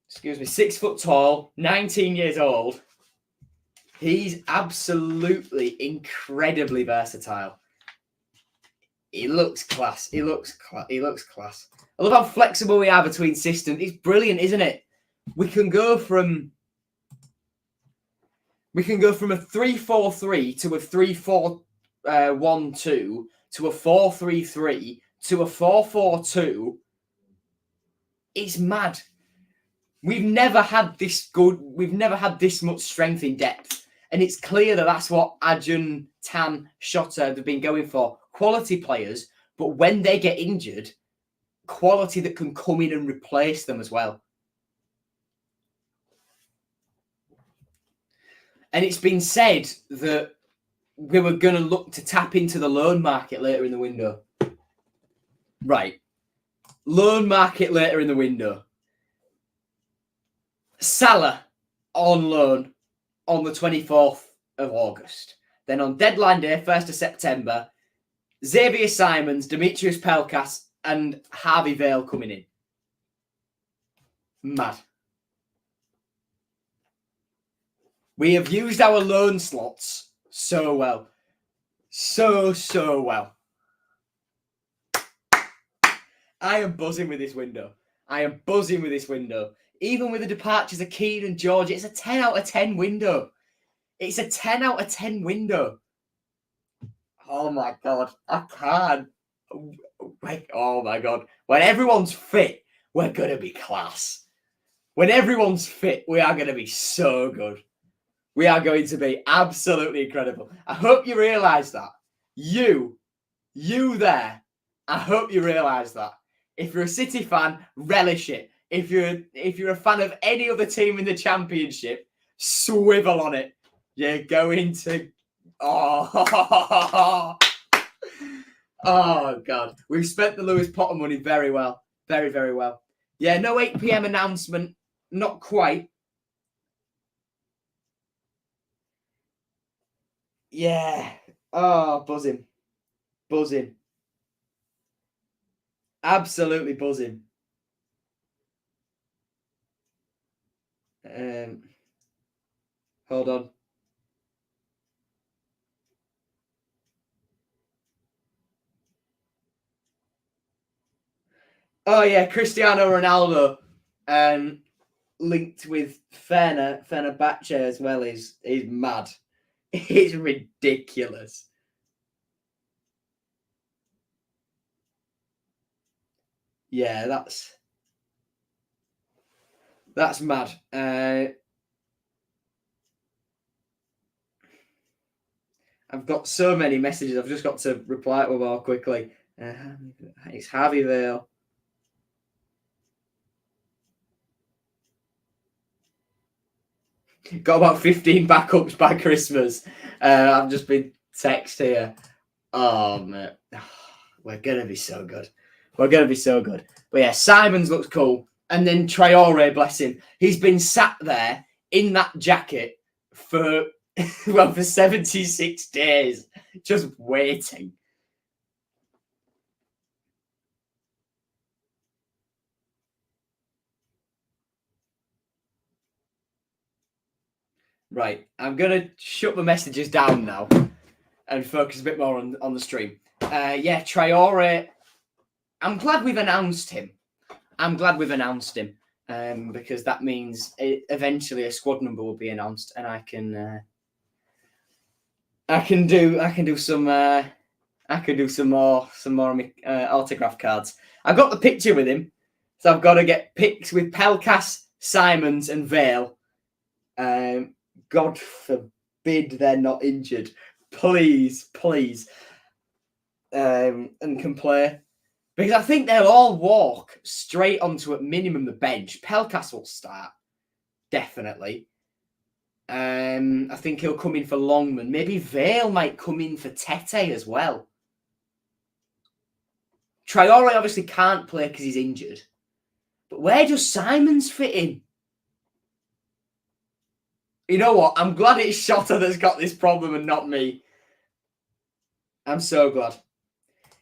6 foot tall, 19 years old. He's absolutely incredibly versatile. He looks class. He looks class. I love how flexible we are between systems. It's brilliant, isn't it? We can go from a 3-4-3 to a 3-4-1-2 to a 4-3-3 to a 4-4-2. It's mad. We've never had this much strength in depth. And it's clear that that's what Ajun, Tan, Shota have been going for. Quality players, but when they get injured, quality that can come in and replace them as well. And it's been said that we were going to look to tap into the loan market later in the window. Right. Loan market later in the window. Salah on loan on the 24th of August. Then on deadline day, 1st of September, Xavier Simons, Dimitrios Pelkas, and Harvey Vale coming in. Mad. We have used our loan slots so well. So well. I am buzzing with this window. Even with the departures of Keane and George, it's a 10 out of 10 window. Oh my God. I can't. Oh my God. When everyone's fit, we're going to be class. When everyone's fit, we are going to be so good. We are going to be absolutely incredible. I hope you realise that. You there, I hope you realise that. If you're a City fan, relish it. If you're a fan of any other team in the Championship, swivel on it. You're going to... Oh, God. We've spent the Lewis Potter money very well. Very, very well. Yeah, no 8 p.m. announcement. Not quite. Yeah. Oh, buzzing. Absolutely buzzing. Hold on. Oh yeah, Cristiano Ronaldo, linked with Fenerbahce as well is mad. It's ridiculous. Yeah, that's mad. I've got so many messages. I've just got to reply to them all quickly. It's Harvey Vale. Got about 15 backups by Christmas. I've just been text here. Oh man, we're gonna be so good. We're gonna be so good. But yeah, Simons looks cool, and then Traoré, bless him, he's been sat there in that jacket for for 76 days, just waiting. Right, I'm gonna shut my messages down now and focus a bit more on the stream. Yeah, Traoré. I'm glad we've announced him. Because that means eventually a squad number will be announced, and I can do some more autograph cards. I've got the picture with him, so I've got to get pics with Pelkas, Simons, and Vale. God forbid they're not injured. Please, and can play. Because I think they'll all walk straight onto, at minimum, the bench. Pelkas will start, definitely. I think he'll come in for Longman. Maybe Vale might come in for Tete as well. Traoré obviously can't play because he's injured. But where does Simons fit in? You know what? I'm glad it's Shota that's got this problem and not me. I'm so glad.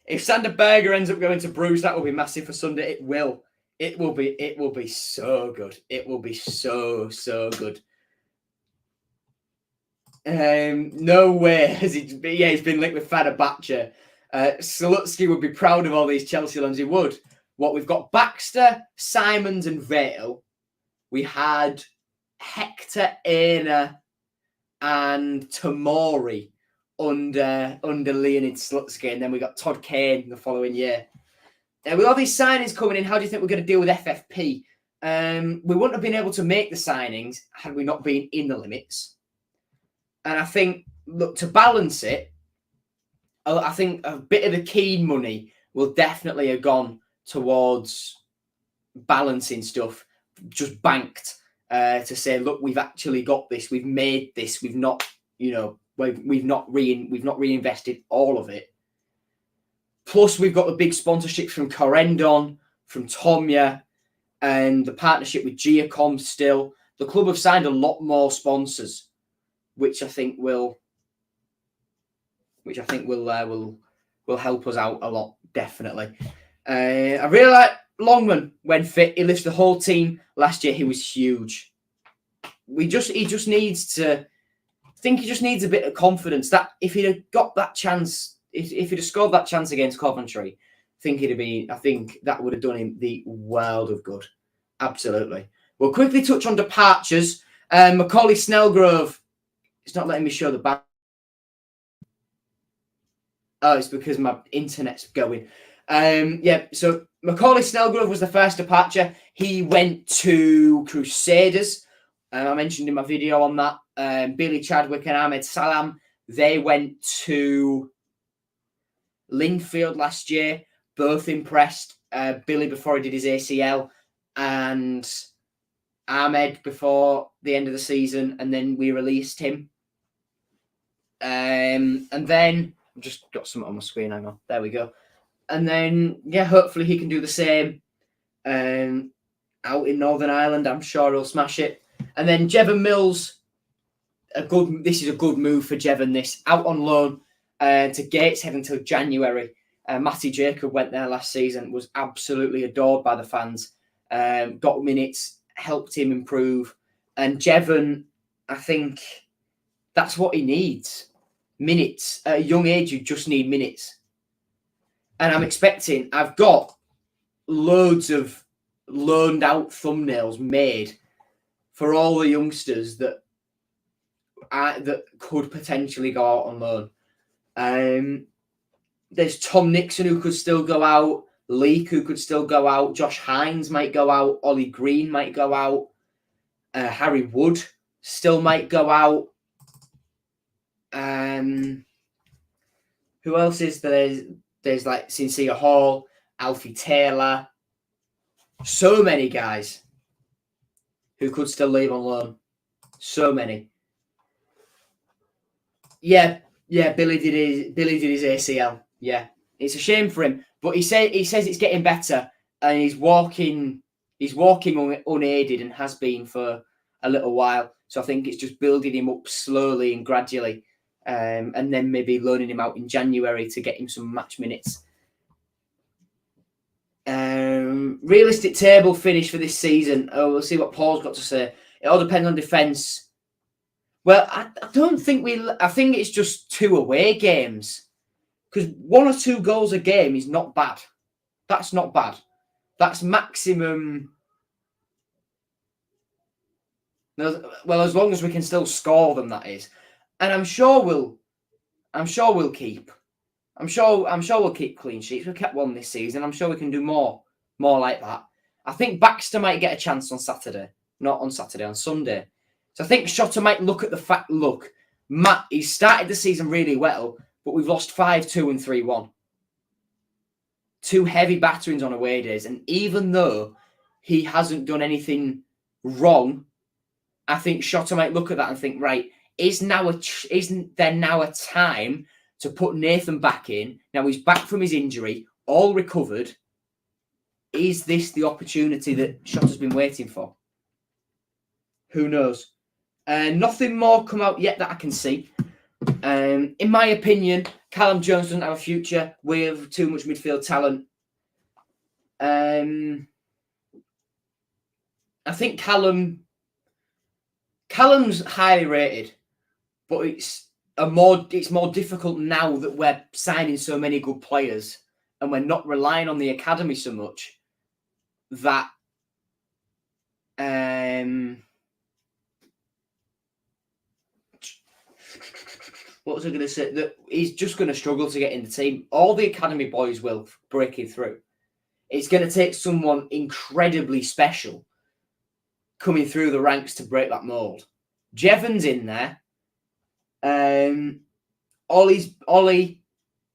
If Sander Berger ends up going to Bruges, that will be massive for Sunday. It will. It will be so good. It will be so good. No way has he. Yeah, he's been linked with Fenerbahce. Slutsky would be proud of all these Chelsea loans. He would. What we've got: Baxter, Simons, and Vale. We had Hector Aina and Tamori under Leonid Slutsky, and then we got Todd Kane the following year. With all these signings coming in, how do you think we're going to deal with FFP? We wouldn't have been able to make the signings had we not been in the limits. And I think, look, to balance it, I think a bit of the Keane money will definitely have gone towards balancing stuff, just banked to say, look, we've actually got this, we've made this, we've not, we've not reinvested all of it. Plus, we've got the big sponsorships from Corendon, from Tomya, and the partnership with Giacom still. The club have signed a lot more sponsors, which I think will help us out a lot, definitely. I really like Longman when fit. He lifts the whole team. Last year, he was huge. He just needs to. I think he just needs a bit of confidence. That if he'd have got that chance, if he'd have scored that chance against Coventry, I think that would have done him the world of good. Absolutely. We'll quickly touch on departures. Macaulay Snellgrove. It's not letting me show the back. Oh, it's because my internet's going. So Macaulay Snellgrove was the first departure. He went to Crusaders. I mentioned in my video on that. Billy Chadwick and Ahmed Salam, they went to Linfield last year. Both impressed. Billy before he did his ACL, and Ahmed before the end of the season, and then we released him. And then I've just got something on my screen. Hang on, there we go. And then hopefully he can do the same out in Northern Ireland. I'm sure he'll smash it. And then Jevon Mills, this is a good move for Jevon. This out on loan to Gateshead until January. Matty Jacob went there last season, was absolutely adored by the fans. Got minutes, helped him improve. And Jevon, I think that's what he needs. Minutes. At a young age, you just need minutes. And I'm expecting, I've got loads of loaned out thumbnails made for all the youngsters that could potentially go out on loan. There's Tom Nixon who could still go out, Leak who could still go out, Josh Hines might go out, Ollie Green might go out, Harry Wood still might go out. Who else is there? There's like Sincere Hall, Alfie Taylor. So many guys who could still leave on loan. So many. Yeah, Billy did his ACL. Yeah, it's a shame for him, but he says it's getting better, and he's walking unaided and has been for a little while. So I think it's just building him up slowly and gradually, and then maybe loaning him out in January to get him some match minutes. Realistic table finish for this season. Oh, we'll see what Paul's got to say. It all depends on defence. Well, I don't think I think it's just 2 away games. Because 1 or 2 goals a game is not bad. That's not bad. That's maximum. Well, as long as we can still score them, that is. And I'm sure we'll keep. I'm sure we'll keep clean sheets. We've kept 1 this season. I'm sure we can do more like that. I think Baxter might get a chance on Saturday. Not on Saturday, on Sunday. So I think Shotta might look at the fact, look, Matt, he started the season really well, but we've lost 5-2 and 3-1. 2 heavy batterings on away days. And even though he hasn't done anything wrong, I think Shotta might look at that and think, right, isn't there now a time to put Nathan back in? Now he's back from his injury, all recovered. Is this the opportunity that Shotta's been waiting for? Who knows? Nothing more come out yet that I can see. In my opinion, Callum Jones doesn't have a future. We have too much midfield talent. I think Callum's highly rated, but it's more difficult now that we're signing so many good players and we're not relying on the academy so much that what was I going to say? That he's just going to struggle to get in the team. All the academy boys will break him through. It's going to take someone incredibly special coming through the ranks to break that mould. Jevon's in there. Ollie,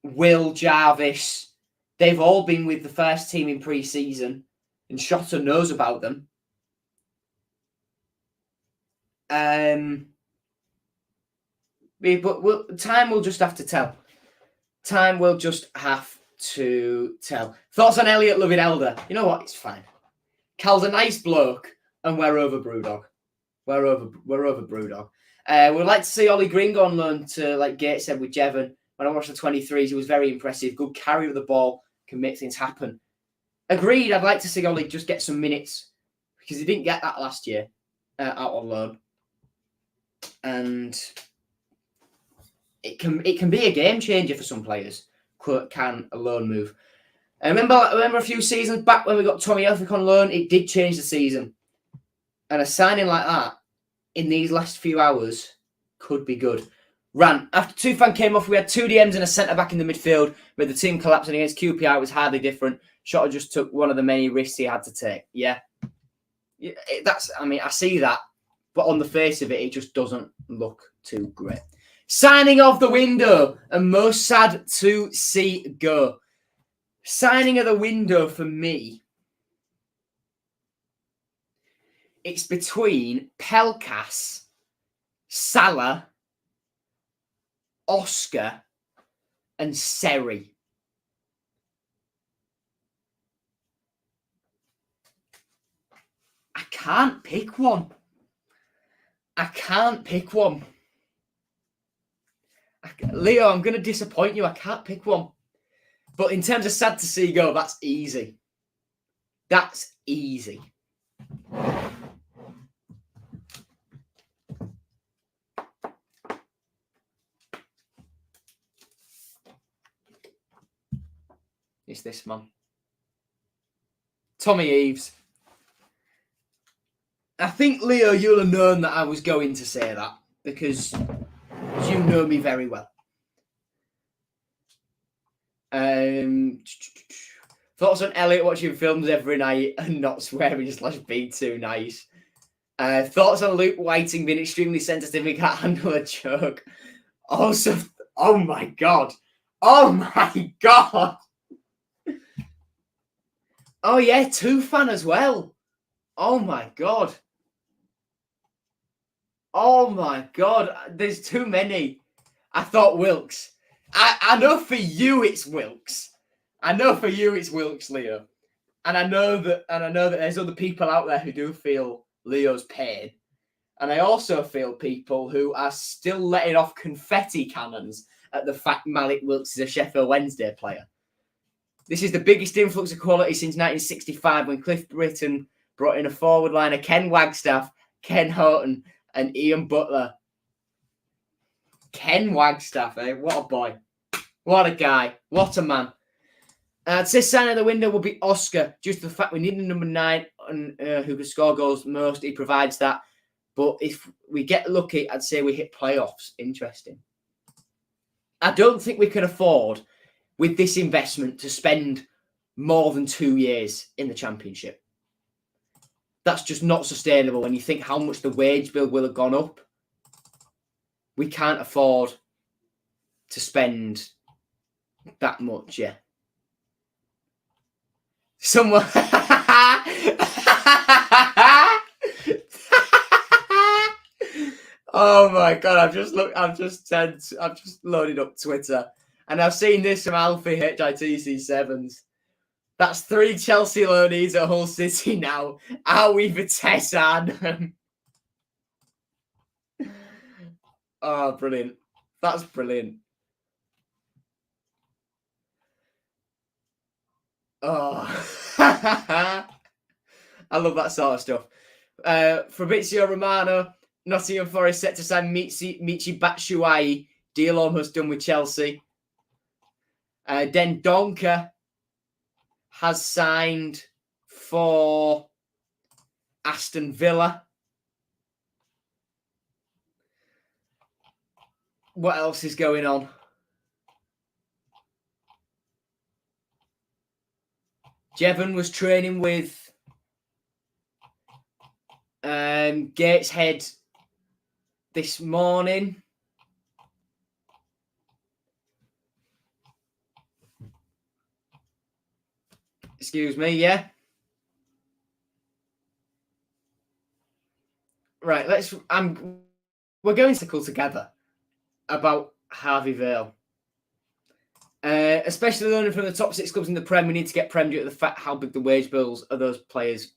Will, Jarvis, they've all been with the first team in pre-season, and Shotta knows about them. But time will just have to tell. Time will just have to tell. Thoughts on Elliot Loving Elder? You know what? It's fine. Cal's a nice bloke, and we're over Brewdog. We're over Brewdog. We'd like to see Ollie Green go on loan to, like Gates said, with Jevon. When I watched the 23s, he was very impressive. Good carry of the ball, can make things happen. Agreed. I'd like to see Ollie just get some minutes because he didn't get that last year out on loan, and it can be a game changer for some players. Can a loan move? I remember a few seasons back when we got Tommy Elphick on loan, it did change the season, and a signing like that in these last few hours could be good. Rant. After Tufan came off, we had 2 DMs and a centre-back in the midfield. With the team collapsing against QPR, it was hardly different. Shotta just took one of the many risks he had to take. Yeah. I see that. But on the face of it, it just doesn't look too great. Signing of the window. And most sad to see go. Signing of the window for me. It's between Pelkas, Salah, Oscar, and Seri. I can't pick one. Leo, I'm going to disappoint you. I can't pick one. But in terms of sad to see go, that's easy. That's easy. It's this man. Tommy Eaves. I think, Leo, you'll have known that I was going to say that because you know me very well. Thoughts on Elliot watching films every night and not swearing / being too nice. Thoughts on Luke Whiting being extremely sensitive and can't handle a joke. Also, oh my God. Oh my God. Oh yeah, Tufan as well. Oh my God. Oh my God. There's too many. I thought Wilkes. I know for you it's Wilkes. I know for you it's Wilkes, Leo. And I know that there's other people out there who do feel Leo's pain. And I also feel people who are still letting off confetti cannons at the fact Malik Wilkes is a Sheffield Wednesday player. This is the biggest influx of quality since 1965 when Cliff Britton brought in a forward line of Ken Wagstaff, Ken Houghton, and Ian Butler. Ken Wagstaff, eh? What a boy. What a guy. What a man. I'd say sign of the window will be Oscar, due to the fact we need a number 9 who can score goals most. He provides that. But if we get lucky, I'd say we hit playoffs. Interesting. I don't think we can afford, with this investment, to spend more than 2 years in the Championship. That's just not sustainable when you think how much the wage bill will have gone up. We can't afford to spend that much, yeah. Someone... Oh my God, I've just loaded up Twitter and I've seen this from Alfie HITC7s. That's 3 Chelsea loanees at Hull City now. Are we Vitesse Arnhem? Oh, brilliant. That's brilliant. Oh. I love that sort of stuff. Fabrizio Romano, Nottingham Forest set to sign Michi Batshuayi. Deal almost done with Chelsea. Den Donker has signed for Aston Villa. What else is going on? Jevon was training with Gateshead this morning. Excuse me, yeah. Right, we're going to circle together about Harvey Vale. Especially learning from the top 6 clubs in the Prem, we need to get Prem due to the fact how big the wage bills of those players.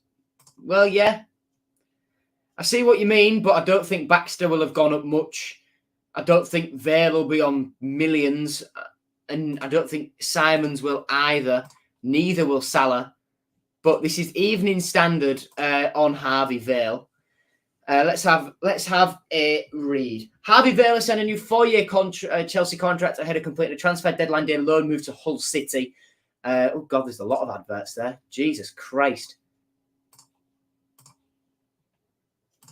Well, yeah. I see what you mean, but I don't think Baxter will have gone up much. I don't think Vale will be on millions. And I don't think Simons will either. Neither will Salah. But this is Evening Standard on Harvey Vale. Let's have a read. Harvey Vale has signed a new 4-year Chelsea contract ahead of completing a transfer deadline day loan move to Hull City. Oh, God, there's a lot of adverts there. Jesus Christ.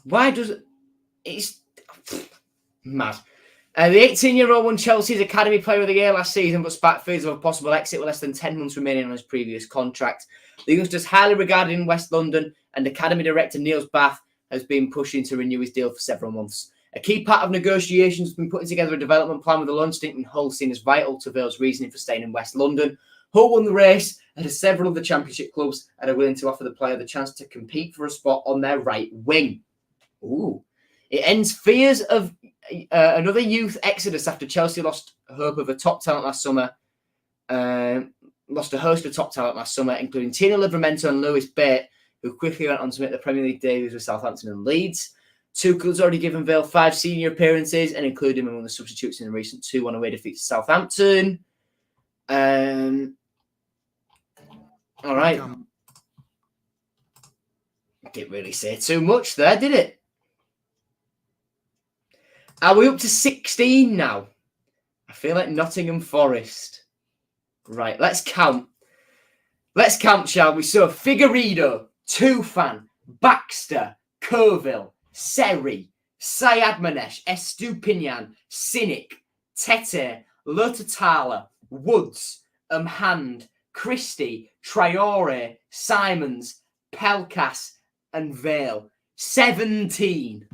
Why does it... It's mad. The 18-year-old won Chelsea's Academy Player of the Year last season, but spat fears of a possible exit with less than 10 months remaining on his previous contract. The youngster is highly regarded in West London, and Academy Director Niels Bath has been pushing to renew his deal for several months. A key part of negotiations has been putting together a development plan with the loan stint in Hull, seen as vital to Vale's reasoning for staying in West London. Hull won the race and has several of the Championship clubs and are willing to offer the player the chance to compete for a spot on their right wing. Ooh. It ends fears of another youth exodus after Chelsea lost hope of a top talent last summer. Lost a host of top talent last summer, including Tino Livramento and Lewis Bate, who quickly went on to make the Premier League debuts with Southampton and Leeds. Tuchel's already given Vale 5 senior appearances and included him among the substitutes in the recent 2-1 away defeat to Southampton. All right. Didn't really say too much there, did it? Are we up to 16 now? I feel like Nottingham Forest. Right, let's count. Let's count, shall we? So, Figueiredo, Tufan, Baxter, Coville, Seri, Sayadmanesh, Estupinian, Cynic, Tete, Lottatala, Woods, Hand, Christie, Traoré, Simons, Pelkas, and Vale. 17.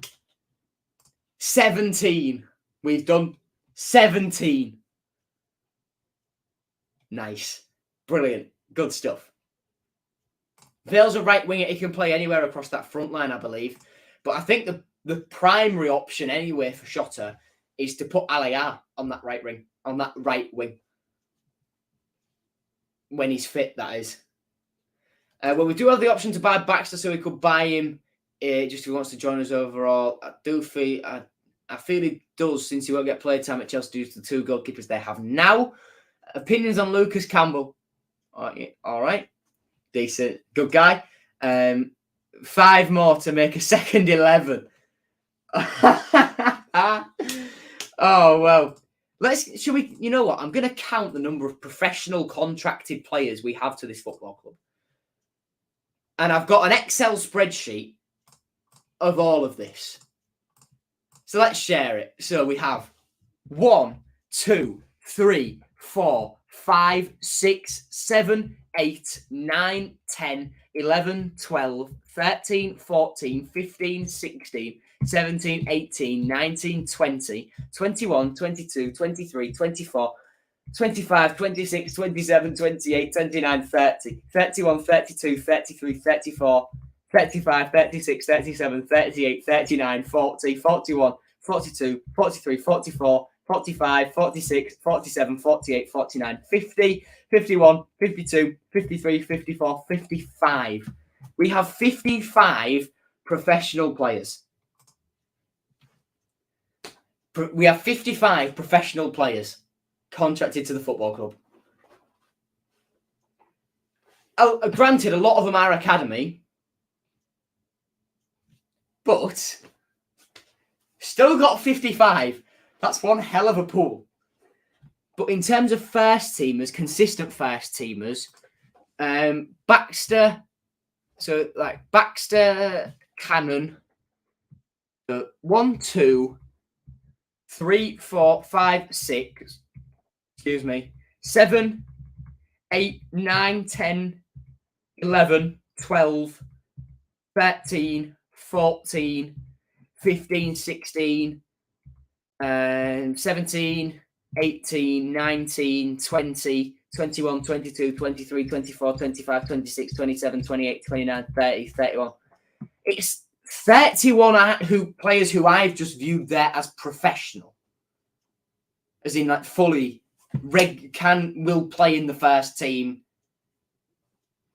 17. We've done 17. Nice. Brilliant. Good stuff. Vale's a right winger. He can play anywhere across that front line, I believe. But I think the primary option anyway for Shota is to put Alaya on that right wing. When he's fit, that is. Well, we do have the option to buy Baxter, so we could buy him just if he wants to join us overall. I feel he does, since he won't get play time at Chelsea due to the 2 goalkeepers they have now. Opinions on Lucas Campbell? All right. Decent. Good guy. 5 more to make a second 11. Oh, well. Should we, you know what? I'm going to count the number of professional contracted players we have to this football club. And I've got an Excel spreadsheet of all of this. So let's share it. So we have 1, 2, 3, 4, 5, 6, 7, 8, 9, 10, 11, 12, 13, 14, 15, 16, 17, 18, 19, 20, 21, 22, 23, 24, 25, 26, 27, 28, 29, 30, 31, 32, 33, 34, 35, 36, 37, 38, 39, 40, 41, 42, 43, 44, 45, 46, 47, 48, 49, 50, 51, 52, 53, 54, 55. We have 55 professional players. We have 55 professional players contracted to the football club. Oh, granted, a lot of them are academy, but still got 55. That's one hell of a pool. But in terms of first teamers, consistent first teamers, Baxter, so like Baxter, Cannon, 1, 2, 3, 4, 5, 6, 7, 8, 9, 10, 11, 12, 13, 14, 15, 16, 17, 18, 19, 20, 21, 22, 23, 24, 25, 26, 27, 28, 29, 30, 31. It's 31 players who I've just viewed there as professional. As in, like, fully will play in the first team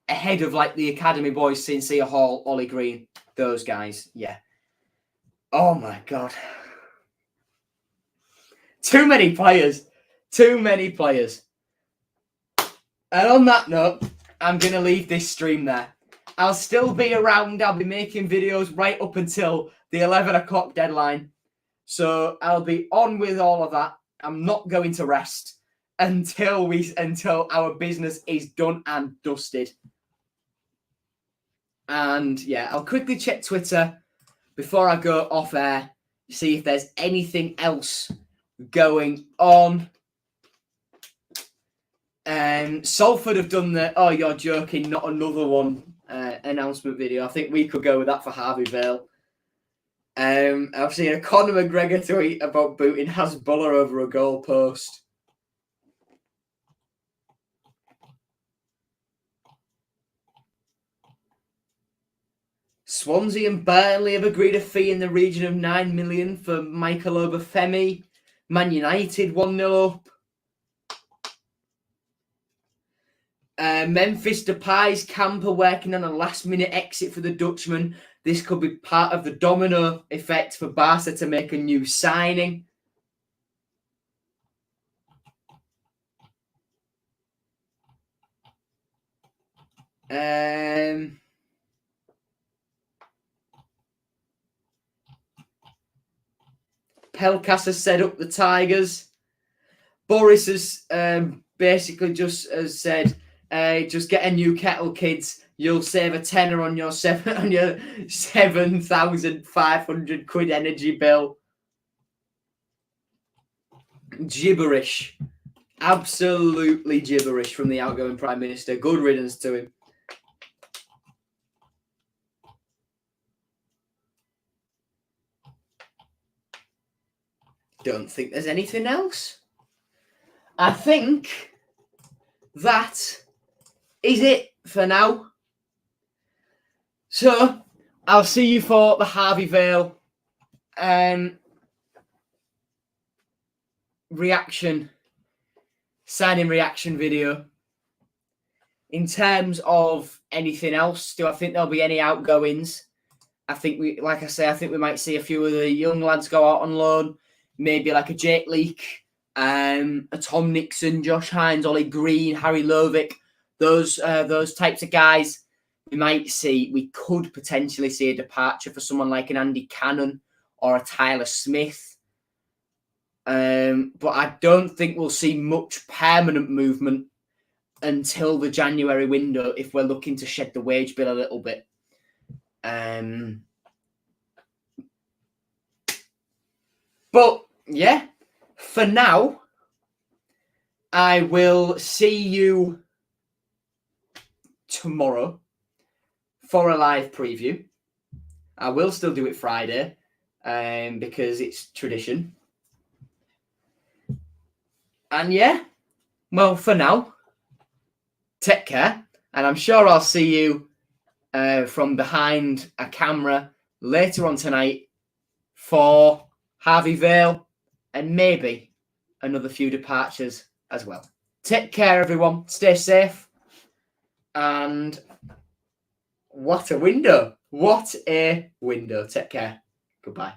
ahead of, like, the academy boys, Sincere Hall, Ollie Green, those guys. Yeah. Oh, my God. Too many players. Too many players. And on that note, I'm going to leave this stream there. I'll still be around. I'll be making videos right up until the 11 o'clock deadline. So I'll be on with all of that. I'm not going to rest until our business is done and dusted. And yeah, I'll quickly check Twitter before I go off air, see if there's anything else going on. Salford have done the "oh, you're joking, not another one" announcement video. I think we could go with that for Harvey Vale. I've seen a Conor McGregor tweet about booting Hasbulla over a goal post. Swansea and Burnley have agreed a fee in the region of 9 million for Michael Obafemi. Man United 1-0 up. Memphis Depay's camp are working on a last-minute exit for the Dutchman. This could be part of the domino effect for Barca to make a new signing. Pelkas has set up the Tigers. Boris has basically just has said Just get a new kettle, kids. You'll save a tenner on your 7,500 quid energy bill. Gibberish. Absolutely gibberish from the outgoing Prime Minister. Good riddance to him. Don't think there's anything else. I think that is it for now. So I'll see you for the Harvey Vale signing reaction video. In terms of anything else, do I think there'll be any outgoings? I think we might see a few of the young lads go out on loan. Maybe like a Jake Leake, a Tom Nixon, Josh Hines, Ollie Green, Harry Lovick. Those types of guys we could potentially see a departure for someone like an Andy Cannon or a Tyler Smith. But I don't think we'll see much permanent movement until the January window if we're looking to shed the wage bill a little bit. But yeah, for now, I will see you tomorrow for a live preview. I will still do it Friday because it's tradition. And yeah, well, for now, take care. And I'm sure I'll see you from behind a camera later on tonight for Harvey Vale and maybe another few departures as well. Take care, everyone. Stay safe. And what a window. What a window. Take care. Goodbye.